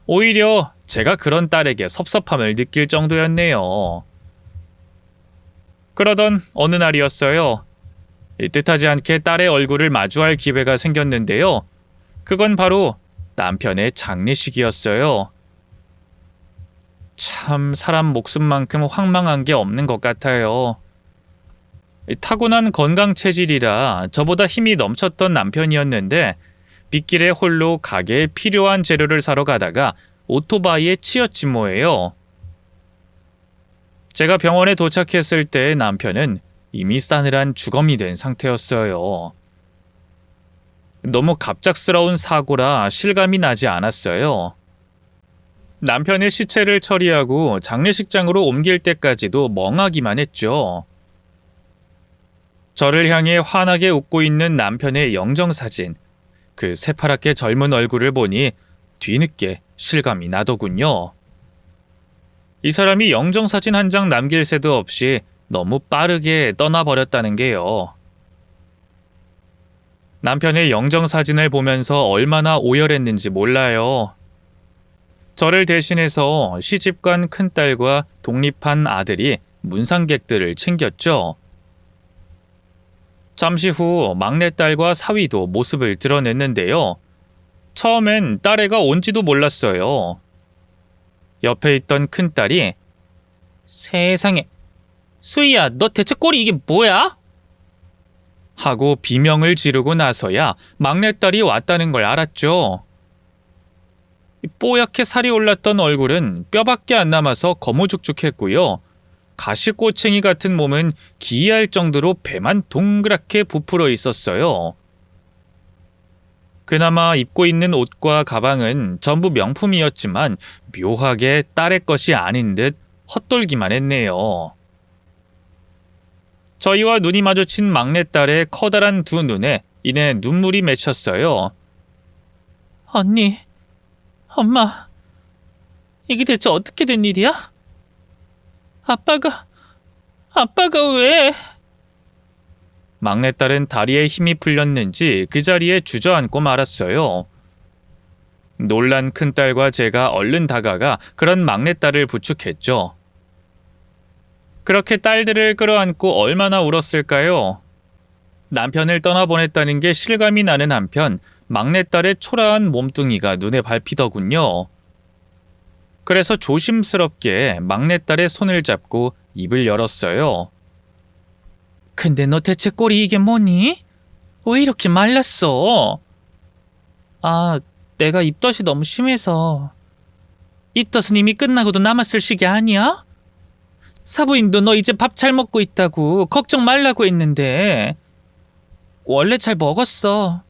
A: 오히려 제가 그런 딸에게 섭섭함을 느낄 정도였네요. 그러던 어느 날이었어요. 뜻하지 않게 딸의 얼굴을 마주할 기회가 생겼는데요. 그건 바로 남편의 장례식이었어요. 참 사람 목숨만큼 황망한 게 없는 것 같아요. 타고난 건강 체질이라 저보다 힘이 넘쳤던 남편이었는데 빗길에 홀로 가게에 필요한 재료를 사러 가다가 오토바이에 치였지 뭐예요. 제가 병원에 도착했을 때 남편은 이미 싸늘한 주검이 된 상태였어요. 너무 갑작스러운 사고라 실감이 나지 않았어요. 남편의 시체를 처리하고 장례식장으로 옮길 때까지도 멍하기만 했죠. 저를 향해 환하게 웃고 있는 남편의 영정사진, 그 새파랗게 젊은 얼굴을 보니 뒤늦게 실감이 나더군요. 이 사람이 영정사진 한 장 남길 새도 없이 너무 빠르게 떠나버렸다는 게요. 남편의 영정사진을 보면서 얼마나 오열했는지 몰라요. 저를 대신해서 시집간 큰딸과 독립한 아들이 문상객들을 챙겼죠. 잠시 후 막내딸과 사위도 모습을 드러냈는데요. 처음엔 딸애가 온지도 몰랐어요. 옆에 있던 큰딸이 세상에, 수희야, 너 대체 꼴이 이게 뭐야? 하고 비명을 지르고 나서야 막내딸이 왔다는 걸 알았죠. 뽀얗게 살이 올랐던 얼굴은 뼈밖에 안 남아서 거무죽죽했고요. 가시꼬챙이 같은 몸은 기이할 정도로 배만 동그랗게 부풀어 있었어요. 그나마 입고 있는 옷과 가방은 전부 명품이었지만 묘하게 딸의 것이 아닌 듯 헛돌기만 했네요. 저희와 눈이 마주친 막내딸의 커다란 두 눈에 이내 눈물이 맺혔어요. 언니, 엄마, 이게 대체 어떻게 된 일이야? 아빠가 왜? 막내딸은 다리에 힘이 풀렸는지 그 자리에 주저앉고 말았어요. 놀란 큰딸과 제가 얼른 다가가 그런 막내딸을 부축했죠. 그렇게 딸들을 끌어안고 얼마나 울었을까요? 남편을 떠나보냈다는 게 실감이 나는 한편 막내딸의 초라한 몸뚱이가 눈에 밟히더군요. 그래서 조심스럽게 막내딸의 손을 잡고 입을 열었어요. 근데 너 대체 꼴이 이게 뭐니? 왜 이렇게 말랐어? 아, 내가 입덧이 너무 심해서.
B: 입덧은 이미 끝나고도 남았을 시기 아니야? 사부인도 너 이제 밥 잘 먹고 있다고 걱정 말라고 했는데. 원래 잘 먹었어.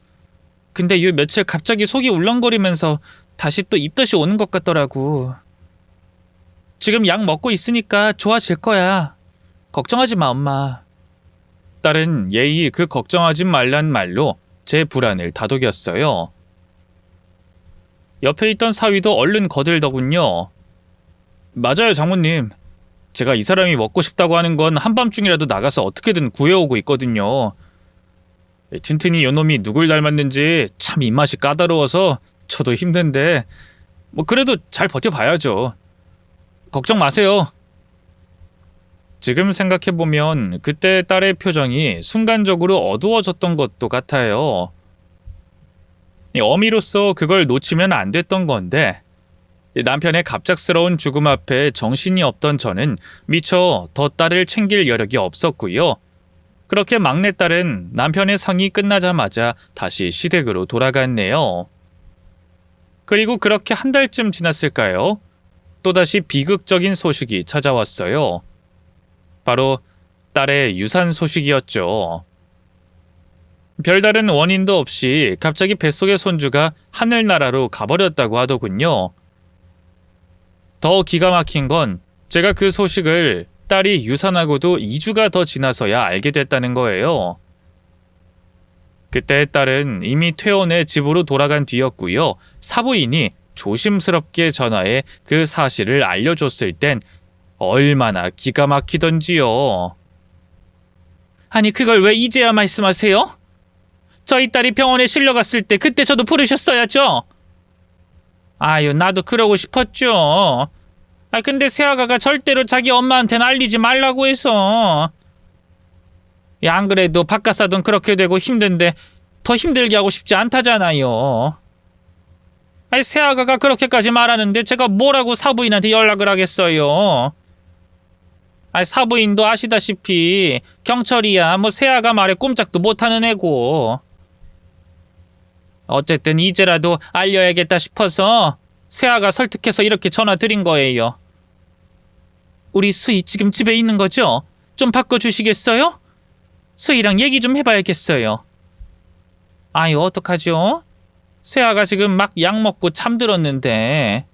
B: 근데 요 며칠 갑자기 속이 울렁거리면서 다시 또 입덧이 오는 것 같더라고. 지금 약 먹고 있으니까 좋아질 거야. 걱정하지 마, 엄마.
A: 딸은 예의 그 걱정하지 말란 말로 제 불안을 다독였어요. 옆에 있던 사위도 얼른 거들더군요. 맞아요, 장모님. 제가 이 사람이 먹고 싶다고 하는 건 한밤중이라도 나가서 어떻게든 구해오고 있거든요. 튼튼히 요놈이 누굴 닮았는지 참 입맛이 까다로워서 저도 힘든데 뭐 그래도 잘 버텨봐야죠. 걱정 마세요. 지금 생각해보면 그때 딸의 표정이 순간적으로 어두워졌던 것도 같아요. 어미로서 그걸 놓치면 안 됐던 건데 남편의 갑작스러운 죽음 앞에 정신이 없던 저는 미처 더 딸을 챙길 여력이 없었고요. 그렇게 막내딸은 남편의 상이 끝나자마자 다시 시댁으로 돌아갔네요. 그리고 그렇게 한 달쯤 지났을까요? 또다시 비극적인 소식이 찾아왔어요. 바로 딸의 유산 소식이었죠. 별다른 원인도 없이 갑자기 뱃속의 손주가 하늘나라로 가버렸다고 하더군요. 더 기가 막힌 건 제가 그 소식을 딸이 유산하고도 2주가 더 지나서야 알게 됐다는 거예요. 그때 딸은 이미 퇴원해 집으로 돌아간 뒤였고요. 사부인이 조심스럽게 전화해 그 사실을 알려줬을 땐 얼마나 기가 막히던지요.
B: 아니 그걸 왜 이제야 말씀하세요? 저희 딸이 병원에 실려갔을 때 그때 저도 부르셨어야죠. 아유 나도 그러고 싶었죠. 근데 새아가가 절대로 자기 엄마한테는 알리지 말라고 해서. 안 그래도 바깥사돈 그렇게 되고 힘든데 더 힘들게 하고 싶지 않다잖아요. 새아가가 그렇게까지 말하는데 제가 뭐라고 사부인한테 연락을 하겠어요. 사부인도 아시다시피 경철이야 뭐 새아가 말에 꼼짝도 못하는 애고. 어쨌든 이제라도 알려야겠다 싶어서 새아가 설득해서 이렇게 전화 드린 거예요. 우리 수희 지금 집에 있는 거죠? 좀 바꿔주시겠어요? 수희랑 얘기 좀 해봐야겠어요. 아유 어떡하죠? 새아가 지금 막 약 먹고 잠들었는데.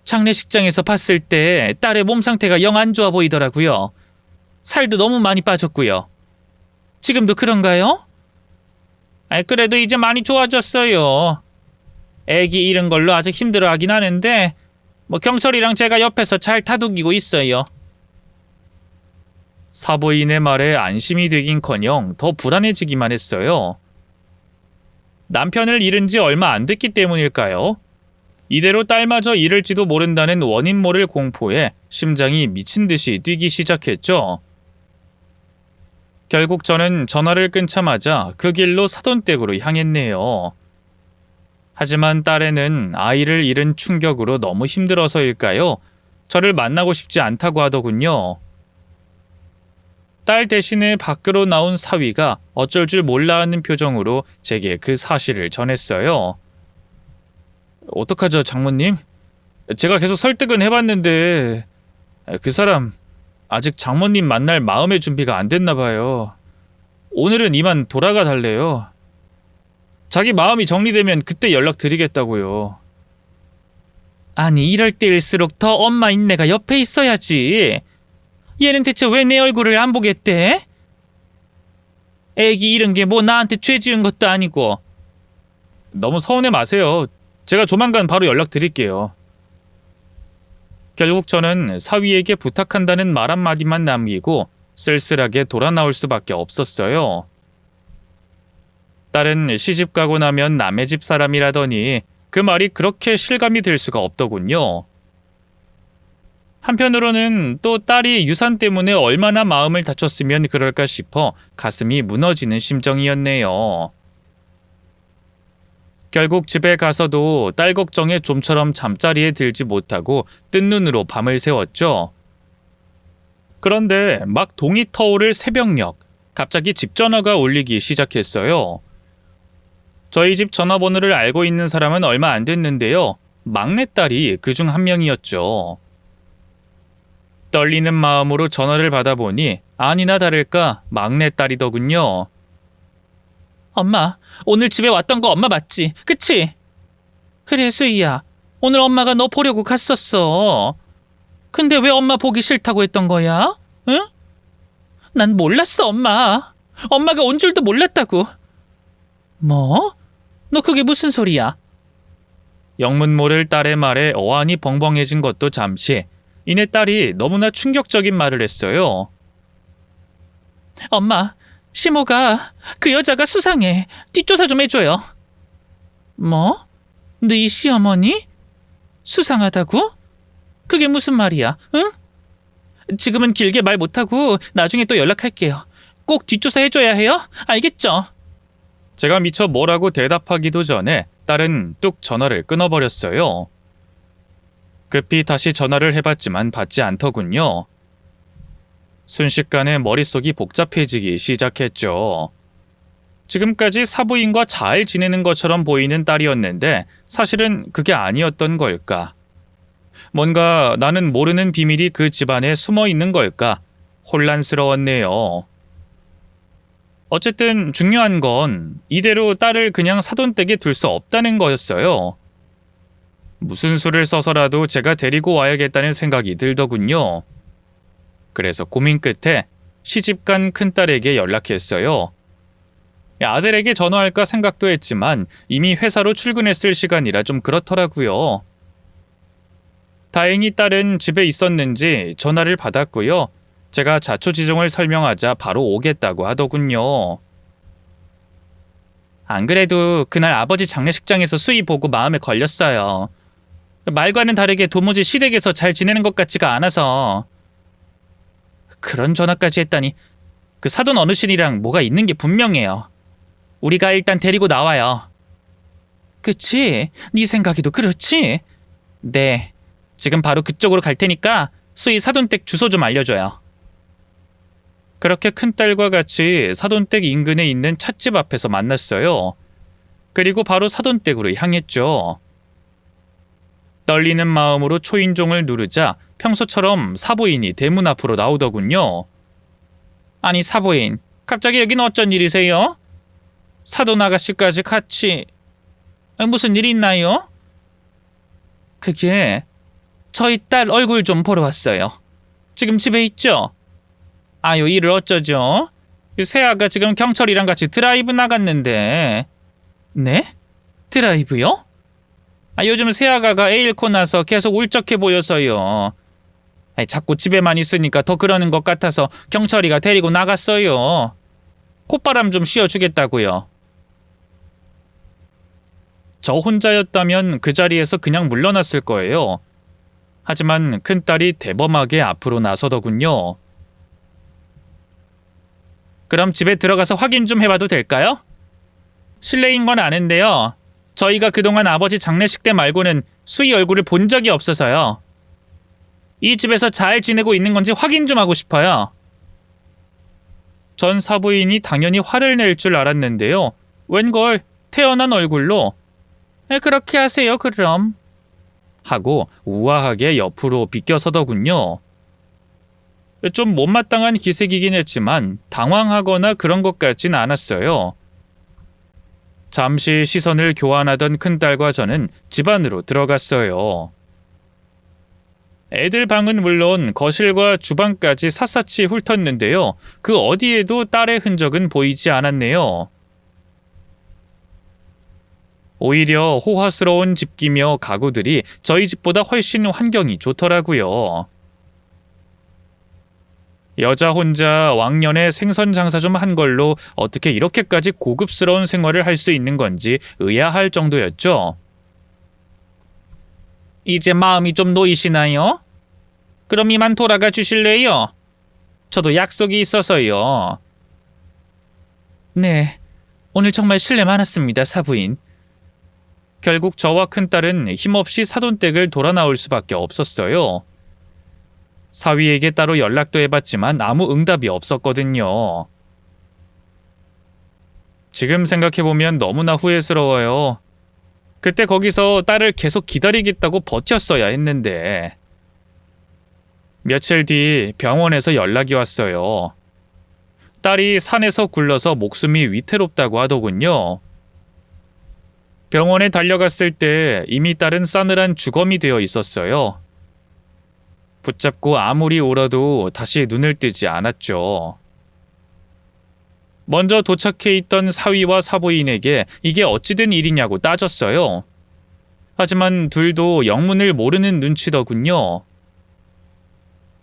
B: 장례식장에서 봤을 때 딸의 몸 상태가 영 안 좋아 보이더라고요. 살도 너무 많이 빠졌고요. 지금도 그런가요? 그래도 이제 많이 좋아졌어요. 애기 잃은 걸로 아직 힘들어하긴 하는데 뭐 경철이랑 제가 옆에서 잘 다독이고 있어요.
A: 사부인의 말에 안심이 되긴커녕 더 불안해지기만 했어요. 남편을 잃은 지 얼마 안 됐기 때문일까요? 이대로 딸마저 잃을지도 모른다는 원인 모를 공포에 심장이 미친 듯이 뛰기 시작했죠. 결국 저는 전화를 끊자마자 그 길로 사돈댁으로 향했네요. 하지만 딸애는 아이를 잃은 충격으로 너무 힘들어서일까요? 저를 만나고 싶지 않다고 하더군요. 딸 대신에 밖으로 나온 사위가 어쩔 줄 몰라 하는 표정으로 제게 그 사실을 전했어요. 어떡하죠, 장모님? 제가 계속 설득은 해봤는데 그 사람 아직 장모님 만날 마음의 준비가 안 됐나 봐요. 오늘은 이만 돌아가 달래요. 자기 마음이 정리되면 그때 연락드리겠다고요. 아니 이럴 때일수록 더 엄마 인내가 옆에 있어야지. 얘는 대체 왜 내 얼굴을 안 보겠대? 애기 잃은 게 뭐 나한테 죄 지은 것도 아니고. 너무 서운해 마세요. 제가 조만간 바로 연락드릴게요. 결국 저는 사위에게 부탁한다는 말 한마디만 남기고 쓸쓸하게 돌아 나올 수밖에 없었어요. 딸은 시집가고 나면 남의 집 사람이라더니 그 말이 그렇게 실감이 될 수가 없더군요. 한편으로는 또 딸이 유산 때문에 얼마나 마음을 다쳤으면 그럴까 싶어 가슴이 무너지는 심정이었네요. 결국 집에 가서도 딸 걱정에 좀처럼 잠자리에 들지 못하고 뜬 눈으로 밤을 새웠죠. 그런데 막 동이 터오를 새벽녘, 갑자기 집 전화가 울리기 시작했어요. 저희 집 전화번호를 알고 있는 사람은 얼마 안 됐는데요. 막내딸이 그중 한 명이었죠. 떨리는 마음으로 전화를 받아보니 아니나 다를까 막내딸이더군요.
B: 엄마, 오늘 집에 왔던 거 엄마 맞지? 그치? 그래, 수희야. 오늘 엄마가 너 보려고 갔었어. 근데 왜 엄마 보기 싫다고 했던 거야? 응? 난 몰랐어, 엄마. 엄마가 온 줄도 몰랐다고. 뭐? 너 그게 무슨 소리야?
A: 영문 모를 딸의 말에 어안이 벙벙해진 것도 잠시. 이내 딸이 너무나 충격적인 말을 했어요.
B: 엄마, 시모가 그 여자가 수상해. 뒷조사 좀 해줘요. 뭐? 너희 시어머니? 수상하다고? 그게 무슨 말이야, 응? 지금은 길게 말 못하고 나중에 또 연락할게요. 꼭 뒷조사 해줘야 해요? 알겠죠?
A: 제가 미처 뭐라고 대답하기도 전에 딸은 뚝 전화를 끊어버렸어요. 급히 다시 전화를 해봤지만 받지 않더군요. 순식간에 머릿속이 복잡해지기 시작했죠. 지금까지 사부인과 잘 지내는 것처럼 보이는 딸이었는데 사실은 그게 아니었던 걸까? 뭔가 나는 모르는 비밀이 그 집안에 숨어 있는 걸까? 혼란스러웠네요. 어쨌든 중요한 건 이대로 딸을 그냥 사돈댁에 둘 수 없다는 거였어요. 무슨 수를 써서라도 제가 데리고 와야겠다는 생각이 들더군요. 그래서 고민 끝에 시집간 큰딸에게 연락했어요. 아들에게 전화할까 생각도 했지만 이미 회사로 출근했을 시간이라 좀 그렇더라고요. 다행히 딸은 집에 있었는지 전화를 받았고요. 제가 자초지종을 설명하자 바로 오겠다고 하더군요.
B: 안 그래도 그날 아버지 장례식장에서 수희 보고 마음에 걸렸어요. 말과는 다르게 도무지 시댁에서 잘 지내는 것 같지가 않아서. 그런 전화까지 했다니 그 사돈 어르신이랑 뭐가 있는 게 분명해요. 우리가 일단 데리고 나와요. 그치? 네 생각에도 그렇지? 네. 지금 바로 그쪽으로 갈 테니까 수희 사돈댁 주소 좀 알려줘요.
A: 그렇게 큰딸과 같이 사돈댁 인근에 있는 찻집 앞에서 만났어요. 그리고 바로 사돈댁으로 향했죠. 떨리는 마음으로 초인종을 누르자 평소처럼 사부인이 대문 앞으로 나오더군요.
B: 아니 사부인, 갑자기 여긴 어쩐 일이세요? 사돈 아가씨까지 같이... 무슨 일 있나요? 그게 저희 딸 얼굴 좀 보러 왔어요. 지금 집에 있죠? 아유, 일을 어쩌죠? 세아가 지금 경철이랑 같이 드라이브 나갔는데. 네? 드라이브요? 요즘 세아가가 애 잃고 나서 계속 울적해 보여서요. 자꾸 집에만 있으니까 더 그러는 것 같아서 경철이가 데리고 나갔어요. 콧바람 좀 씌워주겠다고요.
A: 저 혼자였다면 그 자리에서 그냥 물러났을 거예요. 하지만 큰딸이 대범하게 앞으로 나서더군요.
B: 그럼 집에 들어가서 확인 좀 해봐도 될까요? 실례인 건 아는데요. 저희가 그동안 아버지 장례식 때 말고는 수희 얼굴을 본 적이 없어서요. 이 집에서 잘 지내고 있는 건지 확인 좀 하고 싶어요.
A: 전 사부인이 당연히 화를 낼 줄 알았는데요. 웬걸 태어난 얼굴로
B: 그렇게 하세요, 그럼.
A: 하고 우아하게 옆으로 비껴서더군요. 좀 못마땅한 기색이긴 했지만 당황하거나 그런 것 같진 않았어요. 잠시 시선을 교환하던 큰딸과 저는 집 안으로 들어갔어요. 애들 방은 물론 거실과 주방까지 샅샅이 훑었는데요. 그 어디에도 딸의 흔적은 보이지 않았네요. 오히려 호화스러운 집기며 가구들이 저희 집보다 훨씬 환경이 좋더라고요. 여자 혼자 왕년에 생선 장사 좀 한 걸로 어떻게 이렇게까지 고급스러운 생활을 할 수 있는 건지 의아할 정도였죠.
B: 이제 마음이 좀 놓이시나요? 그럼 이만 돌아가 주실래요? 저도 약속이 있어서요. 네, 오늘 정말 실례 많았습니다, 사부인.
A: 결국 저와 큰딸은 힘없이 사돈댁을 돌아 나올 수밖에 없었어요. 사위에게 따로 연락도 해봤지만 아무 응답이 없었거든요. 지금 생각해보면 너무나 후회스러워요. 그때 거기서 딸을 계속 기다리겠다고 버텼어야 했는데 며칠 뒤 병원에서 연락이 왔어요. 딸이 산에서 굴러서 목숨이 위태롭다고 하더군요. 병원에 달려갔을 때 이미 딸은 싸늘한 주검이 되어 있었어요. 붙잡고 아무리 울어도 다시 눈을 뜨지 않았죠. 먼저 도착해 있던 사위와 사부인에게 이게 어찌된 일이냐고 따졌어요. 하지만 둘도 영문을 모르는 눈치더군요.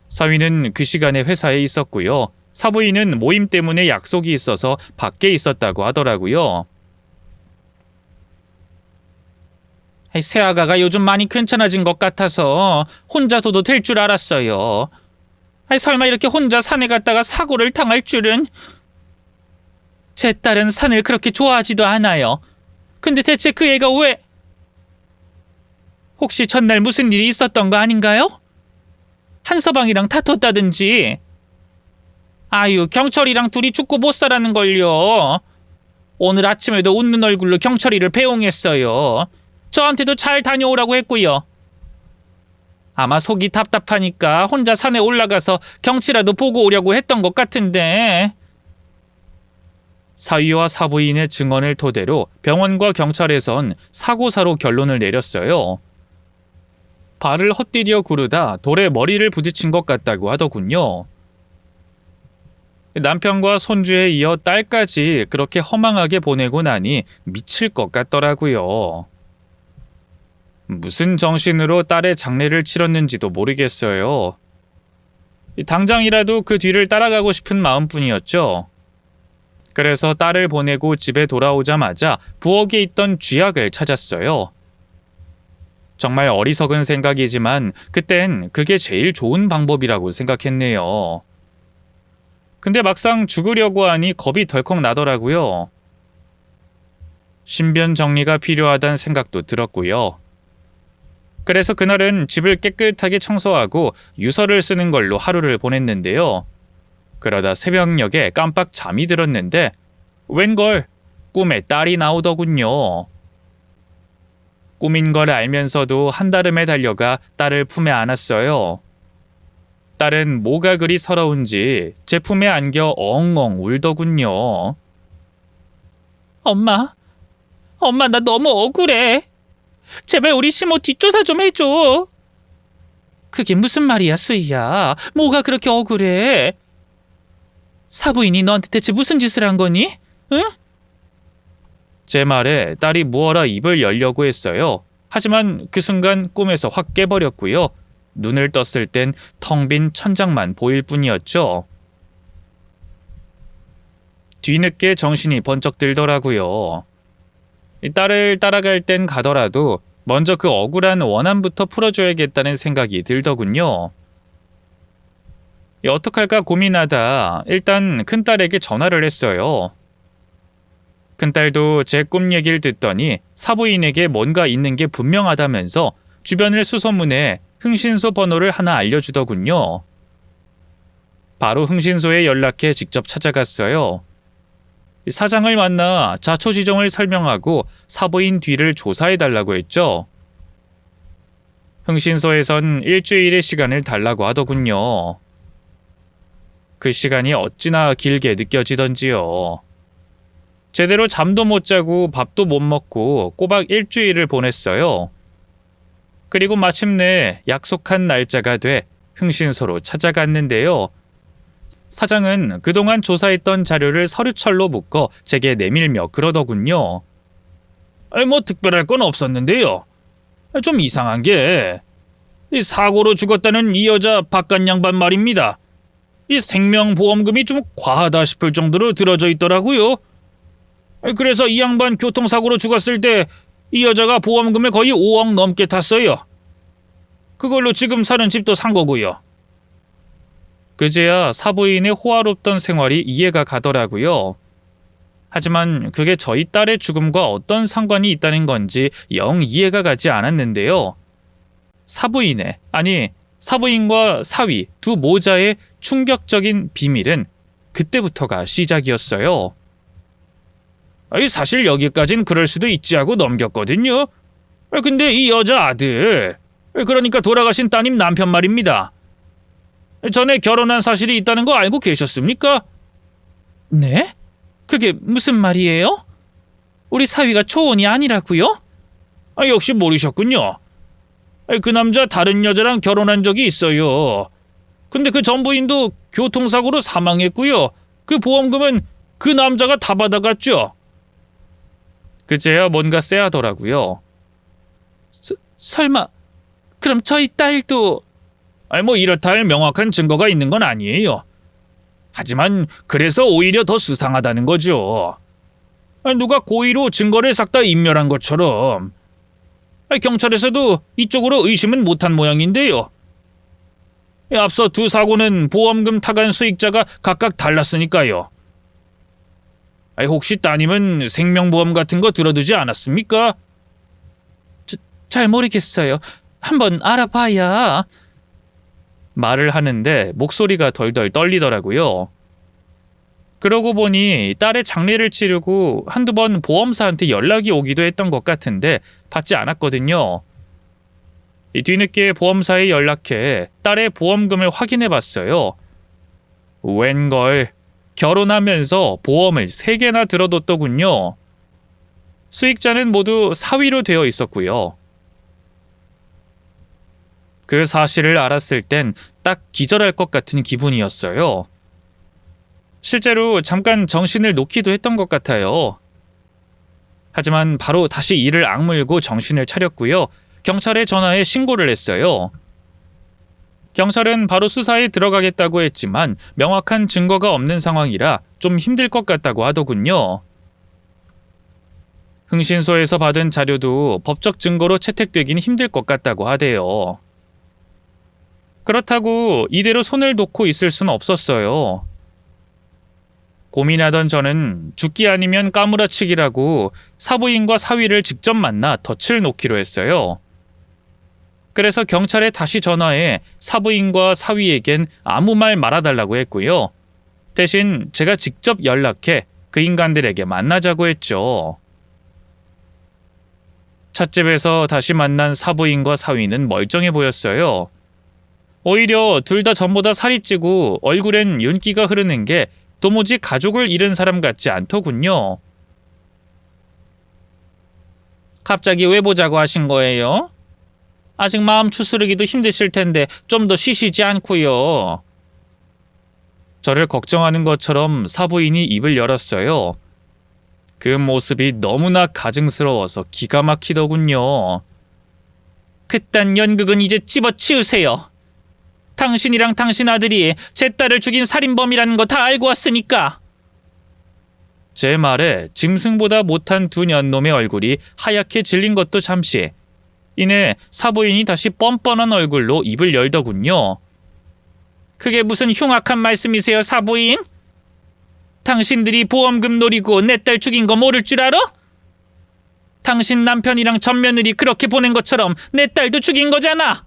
A: 사위는 그 시간에 회사에 있었고요. 사부인은 모임 때문에 약속이 있어서 밖에 있었다고 하더라고요.
B: 새아가가 요즘 많이 괜찮아진 것 같아서 혼자 둬도 될 줄 알았어요. 설마 이렇게 혼자 산에 갔다가 사고를 당할 줄은. 제 딸은 산을 그렇게 좋아하지도 않아요. 근데 대체 그 애가 왜... 혹시 전날 무슨 일이 있었던 거 아닌가요? 한서방이랑 다퉜다든지. 아유, 경철이랑 둘이 죽고 못 살아는 걸요. 오늘 아침에도 웃는 얼굴로 경철이를 배웅했어요. 저한테도 잘 다녀오라고 했고요. 아마 속이 답답하니까 혼자 산에 올라가서 경치라도 보고 오려고 했던 것 같은데.
A: 사위와 사부인의 증언을 토대로 병원과 경찰에선 사고사로 결론을 내렸어요. 발을 헛디뎌 구르다 돌에 머리를 부딪힌 것 같다고 하더군요. 남편과 손주에 이어 딸까지 그렇게 허망하게 보내고 나니 미칠 것 같더라고요. 무슨 정신으로 딸의 장례를 치렀는지도 모르겠어요. 당장이라도 그 뒤를 따라가고 싶은 마음뿐이었죠. 그래서 딸을 보내고 집에 돌아오자마자 부엌에 있던 쥐약을 찾았어요. 정말 어리석은 생각이지만 그땐 그게 제일 좋은 방법이라고 생각했네요. 근데 막상 죽으려고 하니 겁이 덜컥 나더라고요. 신변 정리가 필요하다는 생각도 들었고요. 그래서 그날은 집을 깨끗하게 청소하고 유서를 쓰는 걸로 하루를 보냈는데요. 그러다 새벽녘에 깜빡 잠이 들었는데 웬걸 꿈에 딸이 나오더군요. 꿈인 걸 알면서도 한달음에 달려가 딸을 품에 안았어요. 딸은 뭐가 그리 서러운지 제 품에 안겨 엉엉 울더군요.
B: 엄마, 나 너무 억울해. 제발 우리 시모 뒷조사 좀 해줘. 그게 무슨 말이야, 수희야. 뭐가 그렇게 억울해? 사부인이 너한테 대체 무슨 짓을 한 거니? 응?
A: 제 말에 딸이 무어라 입을 열려고 했어요. 하지만 그 순간 꿈에서 확 깨버렸고요. 눈을 떴을 땐 텅 빈 천장만 보일 뿐이었죠. 뒤늦게 정신이 번쩍 들더라고요. 딸을 따라갈 땐 가더라도 먼저 그 억울한 원한부터 풀어줘야겠다는 생각이 들더군요. 어떡할까 고민하다 일단 큰딸에게 전화를 했어요. 큰딸도 제 꿈 얘기를 듣더니 사부인에게 뭔가 있는 게 분명하다면서 주변을 수소문해 흥신소 번호를 하나 알려주더군요. 바로 흥신소에 연락해 직접 찾아갔어요. 사장을 만나 자초지종을 설명하고 사부인 뒤를 조사해달라고 했죠. 흥신소에선 일주일의 시간을 달라고 하더군요. 그 시간이 어찌나 길게 느껴지던지요. 제대로 잠도 못 자고 밥도 못 먹고 꼬박 일주일을 보냈어요. 그리고 마침내 약속한 날짜가 돼 흥신소로 찾아갔는데요. 사장은 그동안 조사했던 자료를 서류철로 묶어 제게 내밀며 그러더군요. 뭐 특별할 건 없었는데요. 좀 이상한 게 사고로 죽었다는 이 여자 바깥 양반 말입니다. 이 생명보험금이 좀 과하다 싶을 정도로 들어져 있더라고요. 그래서 이 양반 교통사고로 죽었을 때 이 여자가 보험금을 거의 5억 넘게 탔어요. 그걸로 지금 사는 집도 산 거고요. 그제야 사부인의 호화롭던 생활이 이해가 가더라고요. 하지만 그게 저희 딸의 죽음과 어떤 상관이 있다는 건지 영 이해가 가지 않았는데요. 사부인과 사위 두 모자의 충격적인 비밀은 그때부터가 시작이었어요. 사실 여기까진 그럴 수도 있지 하고 넘겼거든요. 근데 이 여자 아들, 그러니까 돌아가신 따님 남편 말입니다. 전에 결혼한 사실이 있다는 거 알고 계셨습니까?
B: 네? 그게 무슨 말이에요? 우리 사위가 초혼이 아니라고요?
A: 역시 모르셨군요. 그 남자 다른 여자랑 결혼한 적이 있어요. 근데 그 전 부인도 교통사고로 사망했고요. 그 보험금은 그 남자가 다 받아갔죠. 그제야 뭔가 쎄하더라고요.
B: 설마 그럼 저희 딸도...
A: 뭐 이렇다 할 명확한 증거가 있는 건 아니에요. 하지만 그래서 오히려 더 수상하다는 거죠. 누가 고의로 증거를 싹 다 인멸한 것처럼. 경찰에서도 이쪽으로 의심은 못한 모양인데요. 앞서 두 사고는 보험금 타간 수익자가 각각 달랐으니까요. 혹시 따님은 생명보험 같은 거 들어두지 않았습니까?
B: 잘 모르겠어요. 한번 알아봐야...
A: 말을 하는데 목소리가 덜덜 떨리더라고요. 그러고 보니 딸의 장례를 치르고 한두 번 보험사한테 연락이 오기도 했던 것 같은데 받지 않았거든요. 뒤늦게 보험사에 연락해 딸의 보험금을 확인해 봤어요. 웬걸, 결혼하면서 보험을 3개나 들어뒀더군요. 수익자는 모두 사위로 되어 있었고요. 그 사실을 알았을 땐 딱 기절할 것 같은 기분이었어요. 실제로 잠깐 정신을 놓기도 했던 것 같아요. 하지만 바로 다시 이를 악물고 정신을 차렸고요. 경찰에 전화해 신고를 했어요. 경찰은 바로 수사에 들어가겠다고 했지만 명확한 증거가 없는 상황이라 좀 힘들 것 같다고 하더군요. 흥신소에서 받은 자료도 법적 증거로 채택되긴 힘들 것 같다고 하대요. 그렇다고 이대로 손을 놓고 있을 순 없었어요. 고민하던 저는 죽기 아니면 까무라치기라고 사부인과 사위를 직접 만나 덫을 놓기로 했어요. 그래서 경찰에 다시 전화해 사부인과 사위에겐 아무 말 말아달라고 했고요. 대신 제가 직접 연락해 그 인간들에게 만나자고 했죠. 찻집에서 다시 만난 사부인과 사위는 멀쩡해 보였어요. 오히려 둘 다 전보다 살이 찌고 얼굴엔 윤기가 흐르는 게 도무지 가족을 잃은 사람 같지 않더군요.
B: 갑자기 왜 보자고 하신 거예요? 아직 마음 추스르기도 힘드실 텐데 좀 더 쉬시지 않고요.
A: 저를 걱정하는 것처럼 사부인이 입을 열었어요. 그 모습이 너무나 가증스러워서 기가 막히더군요.
B: 그딴 연극은 이제 집어치우세요. 당신이랑 당신 아들이 제 딸을 죽인 살인범이라는 거 다 알고 왔으니까.
A: 제 말에 짐승보다 못한 두 년놈의 얼굴이 하얗게 질린 것도 잠시. 이내 사부인이 다시 뻔뻔한 얼굴로 입을 열더군요.
B: 그게 무슨 흉악한 말씀이세요, 사부인? 당신들이 보험금 노리고 내 딸 죽인 거 모를 줄 알아? 당신 남편이랑 전 며느리 그렇게 보낸 것처럼 내 딸도 죽인 거잖아.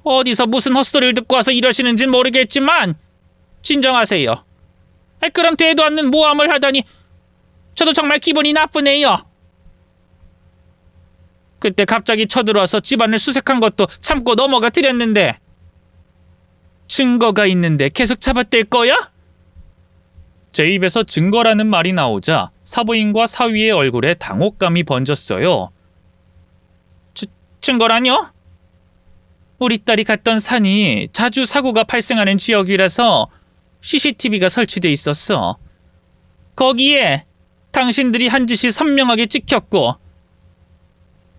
B: 어디서 무슨 헛소리를 듣고 와서 이러시는진 모르겠지만 진정하세요. 그런 되도 않는 모함을 하다니 저도 정말 기분이 나쁘네요. 그때 갑자기 쳐들어와서 집안을 수색한 것도 참고 넘어가 드렸는데 증거가 있는데 계속 잡아댈 거야?
A: 제 입에서 증거라는 말이 나오자 사부인과 사위의 얼굴에 당혹감이 번졌어요.
B: 증거라뇨? 우리 딸이 갔던 산이 자주 사고가 발생하는 지역이라서 CCTV가 설치돼 있었어. 거기에 당신들이 한 짓이 선명하게 찍혔고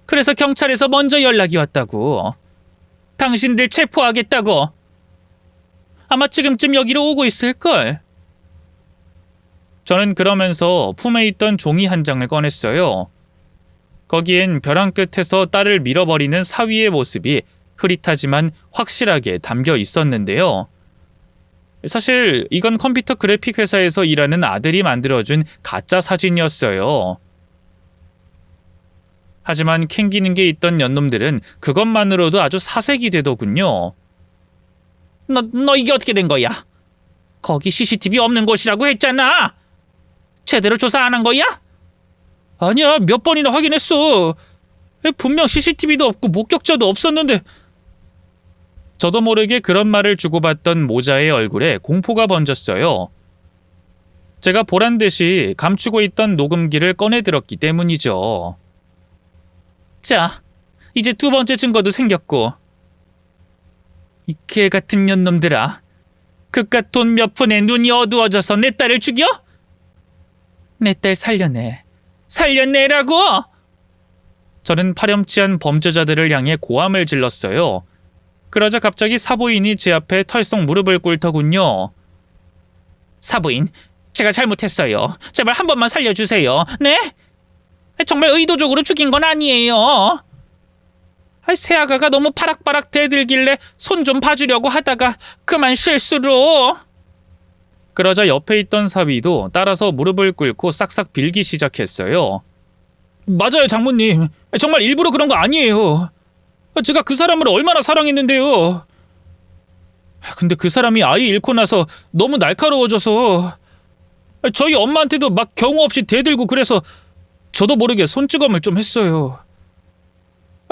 B: 그래서 경찰에서 먼저 연락이 왔다고. 당신들 체포하겠다고. 아마 지금쯤 여기로 오고 있을걸.
A: 저는 그러면서 품에 있던 종이 한 장을 꺼냈어요. 거기엔 벼랑 끝에서 딸을 밀어버리는 사위의 모습이 흐릿하지만 확실하게 담겨 있었는데요. 사실 이건 컴퓨터 그래픽 회사에서 일하는 아들이 만들어준 가짜 사진이었어요. 하지만 캥기는 게 있던 년놈들은 그것만으로도 아주 사색이 되더군요.
B: 너 이게 어떻게 된 거야? 거기 CCTV 없는 곳이라고 했잖아. 제대로 조사 안 한 거야?
A: 아니야, 몇 번이나 확인했어.
B: 분명 CCTV도 없고 목격자도 없었는데.
A: 저도 모르게 그런 말을 주고받던 모자의 얼굴에 공포가 번졌어요. 제가 보란 듯이 감추고 있던 녹음기를 꺼내들었기 때문이죠.
B: 자, 이제 두 번째 증거도 생겼고. 이 개 같은 년놈들아. 그깟 돈 몇 푼에 눈이 어두워져서 내 딸을 죽여? 내 딸 살려내. 살려내라고!
A: 저는 파렴치한 범죄자들을 향해 고함을 질렀어요. 그러자 갑자기 사부인이 제 앞에 털썩 무릎을 꿇더군요.
B: 사부인, 제가 잘못했어요. 제발 한 번만 살려주세요. 네? 정말 의도적으로 죽인 건 아니에요. 새아가가 너무 파락파락 대들길래 손 좀 봐주려고 하다가 그만 실수로.
A: 그러자 옆에 있던 사위도 따라서 무릎을 꿇고 싹싹 빌기 시작했어요. 맞아요, 장모님. 정말 일부러 그런 거 아니에요. 제가 그 사람을 얼마나 사랑했는데요. 근데 그 사람이 아이 잃고 나서 너무 날카로워져서 저희 엄마한테도 막 경우 없이 대들고 그래서 저도 모르게 손찌검을 좀 했어요.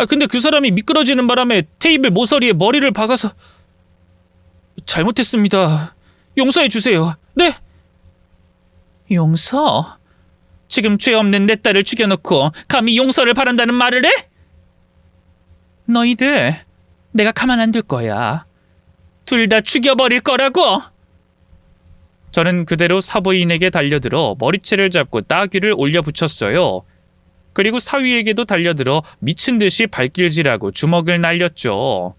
A: 근데 그 사람이 미끄러지는 바람에 테이블 모서리에 머리를 박아서 잘못했습니다. 용서해 주세요. 네?
B: 용서? 지금 죄 없는 내 딸을 죽여놓고 감히 용서를 바란다는 말을 해? 너희들 내가 가만 안 둘 거야. 둘 다 죽여버릴 거라고.
A: 저는 그대로 사부인에게 달려들어 머리채를 잡고 따귀를 올려붙였어요. 그리고 사위에게도 달려들어 미친 듯이 발길질하고 주먹을 날렸죠.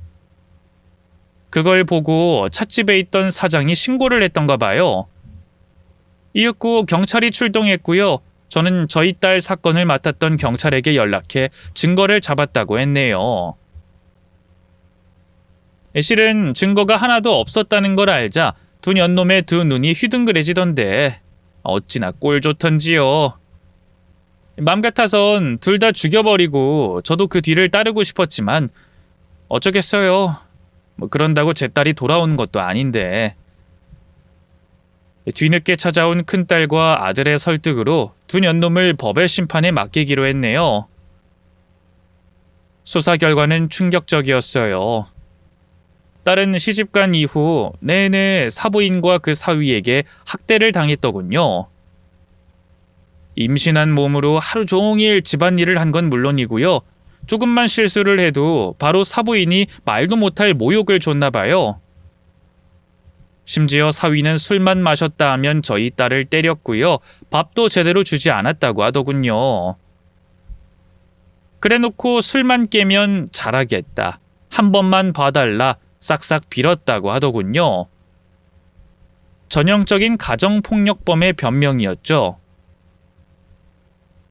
A: 그걸 보고 찻집에 있던 사장이 신고를 했던가 봐요. 이윽고 경찰이 출동했고요. 저는 저희 딸 사건을 맡았던 경찰에게 연락해 증거를 잡았다고 했네요. 실은 증거가 하나도 없었다는 걸 알자 두 년놈의 두 눈이 휘둥그레지던데 어찌나 꼴 좋던지요. 맘 같아선 둘 다 죽여버리고 저도 그 뒤를 따르고 싶었지만 어쩌겠어요. 그런다고 제 딸이 돌아오는 것도 아닌데. 뒤늦게 찾아온 큰딸과 아들의 설득으로 두 년놈을 법의 심판에 맡기기로 했네요. 수사 결과는 충격적이었어요. 딸은 시집간 이후 내내 사부인과 그 사위에게 학대를 당했더군요. 임신한 몸으로 하루 종일 집안일을 한 건 물론이고요. 조금만 실수를 해도 바로 사부인이 말도 못할 모욕을 줬나 봐요. 심지어 사위는 술만 마셨다 하면 저희 딸을 때렸고요. 밥도 제대로 주지 않았다고 하더군요. 그래놓고 술만 깨면 잘하겠다. 한 번만 봐달라. 싹싹 빌었다고 하더군요. 전형적인 가정폭력범의 변명이었죠.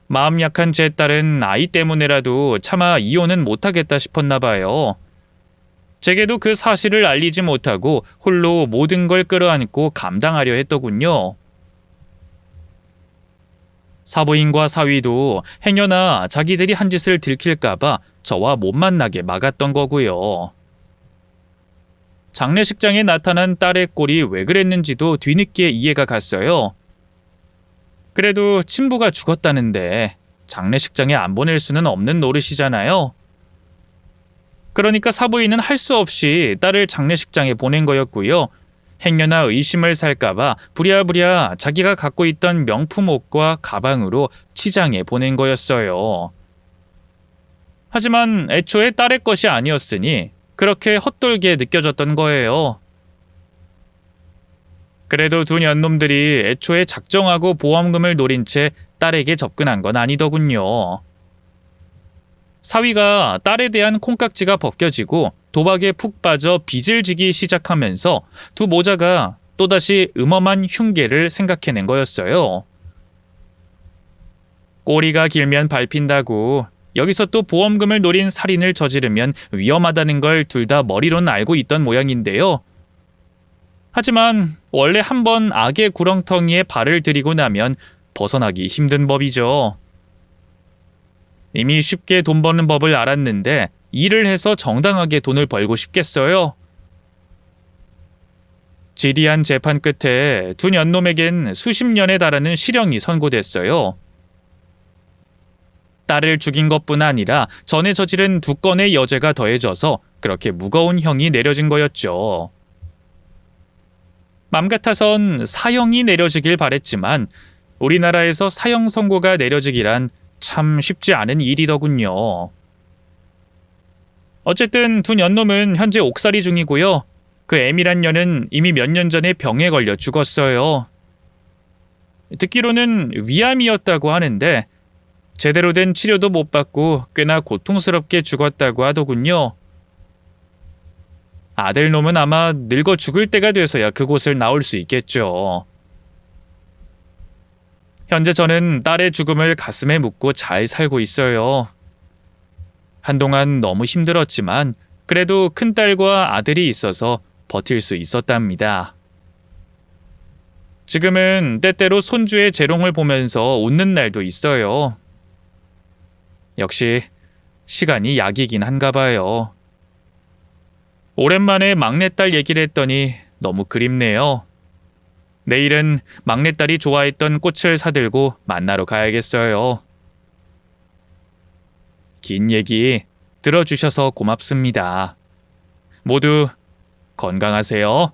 A: 마음 약한 제 딸은 아이 때문에라도 차마 이혼은 못하겠다 싶었나 봐요. 제게도 그 사실을 알리지 못하고 홀로 모든 걸 끌어안고 감당하려 했더군요. 사부인과 사위도 행여나 자기들이 한 짓을 들킬까봐 저와 못 만나게 막았던 거고요. 장례식장에 나타난 딸의 꼴이 왜 그랬는지도 뒤늦게 이해가 갔어요. 그래도 친부가 죽었다는데 장례식장에 안 보낼 수는 없는 노릇이잖아요. 그러니까 사부인은 할 수 없이 딸을 장례식장에 보낸 거였고요. 행여나 의심을 살까봐 부랴부랴 자기가 갖고 있던 명품 옷과 가방으로 치장에 보낸 거였어요. 하지만 애초에 딸의 것이 아니었으니 그렇게 헛돌게 느껴졌던 거예요. 그래도 두 년놈들이 애초에 작정하고 보험금을 노린 채 딸에게 접근한 건 아니더군요. 사위가 딸에 대한 콩깍지가 벗겨지고 도박에 푹 빠져 빚을 지기 시작하면서 두 모자가 또다시 음험한 흉계를 생각해낸 거였어요. 꼬리가 길면 밟힌다고 여기서 또 보험금을 노린 살인을 저지르면 위험하다는 걸 둘 다 머리로는 알고 있던 모양인데요. 하지만 원래 한번 악의 구렁텅이에 발을 들이고 나면 벗어나기 힘든 법이죠. 이미 쉽게 돈 버는 법을 알았는데 일을 해서 정당하게 돈을 벌고 싶겠어요? 지리한 재판 끝에 두 년놈에겐 수십 년에 달하는 실형이 선고됐어요. 딸을 죽인 것뿐 아니라 전에 저지른 2건의 여죄가 더해져서 그렇게 무거운 형이 내려진 거였죠. 맘 같아선 사형이 내려지길 바랬지만 우리나라에서 사형 선고가 내려지기란 참 쉽지 않은 일이더군요. 어쨌든 2년놈은 현재 옥살이 중이고요. 그 M이란 년은 이미 몇 년 전에 병에 걸려 죽었어요. 듣기로는 위암이었다고 하는데 제대로 된 치료도 못 받고 꽤나 고통스럽게 죽었다고 하더군요. 아들놈은 아마 늙어 죽을 때가 돼서야 그곳을 나올 수 있겠죠. 현재 저는 딸의 죽음을 가슴에 묻고 잘 살고 있어요. 한동안 너무 힘들었지만 그래도 큰딸과 아들이 있어서 버틸 수 있었답니다. 지금은 때때로 손주의 재롱을 보면서 웃는 날도 있어요. 역시 시간이 약이긴 한가 봐요. 오랜만에 막내딸 얘기를 했더니 너무 그립네요. 내일은 막내딸이 좋아했던 꽃을 사들고 만나러 가야겠어요. 긴 얘기 들어주셔서 고맙습니다. 모두 건강하세요.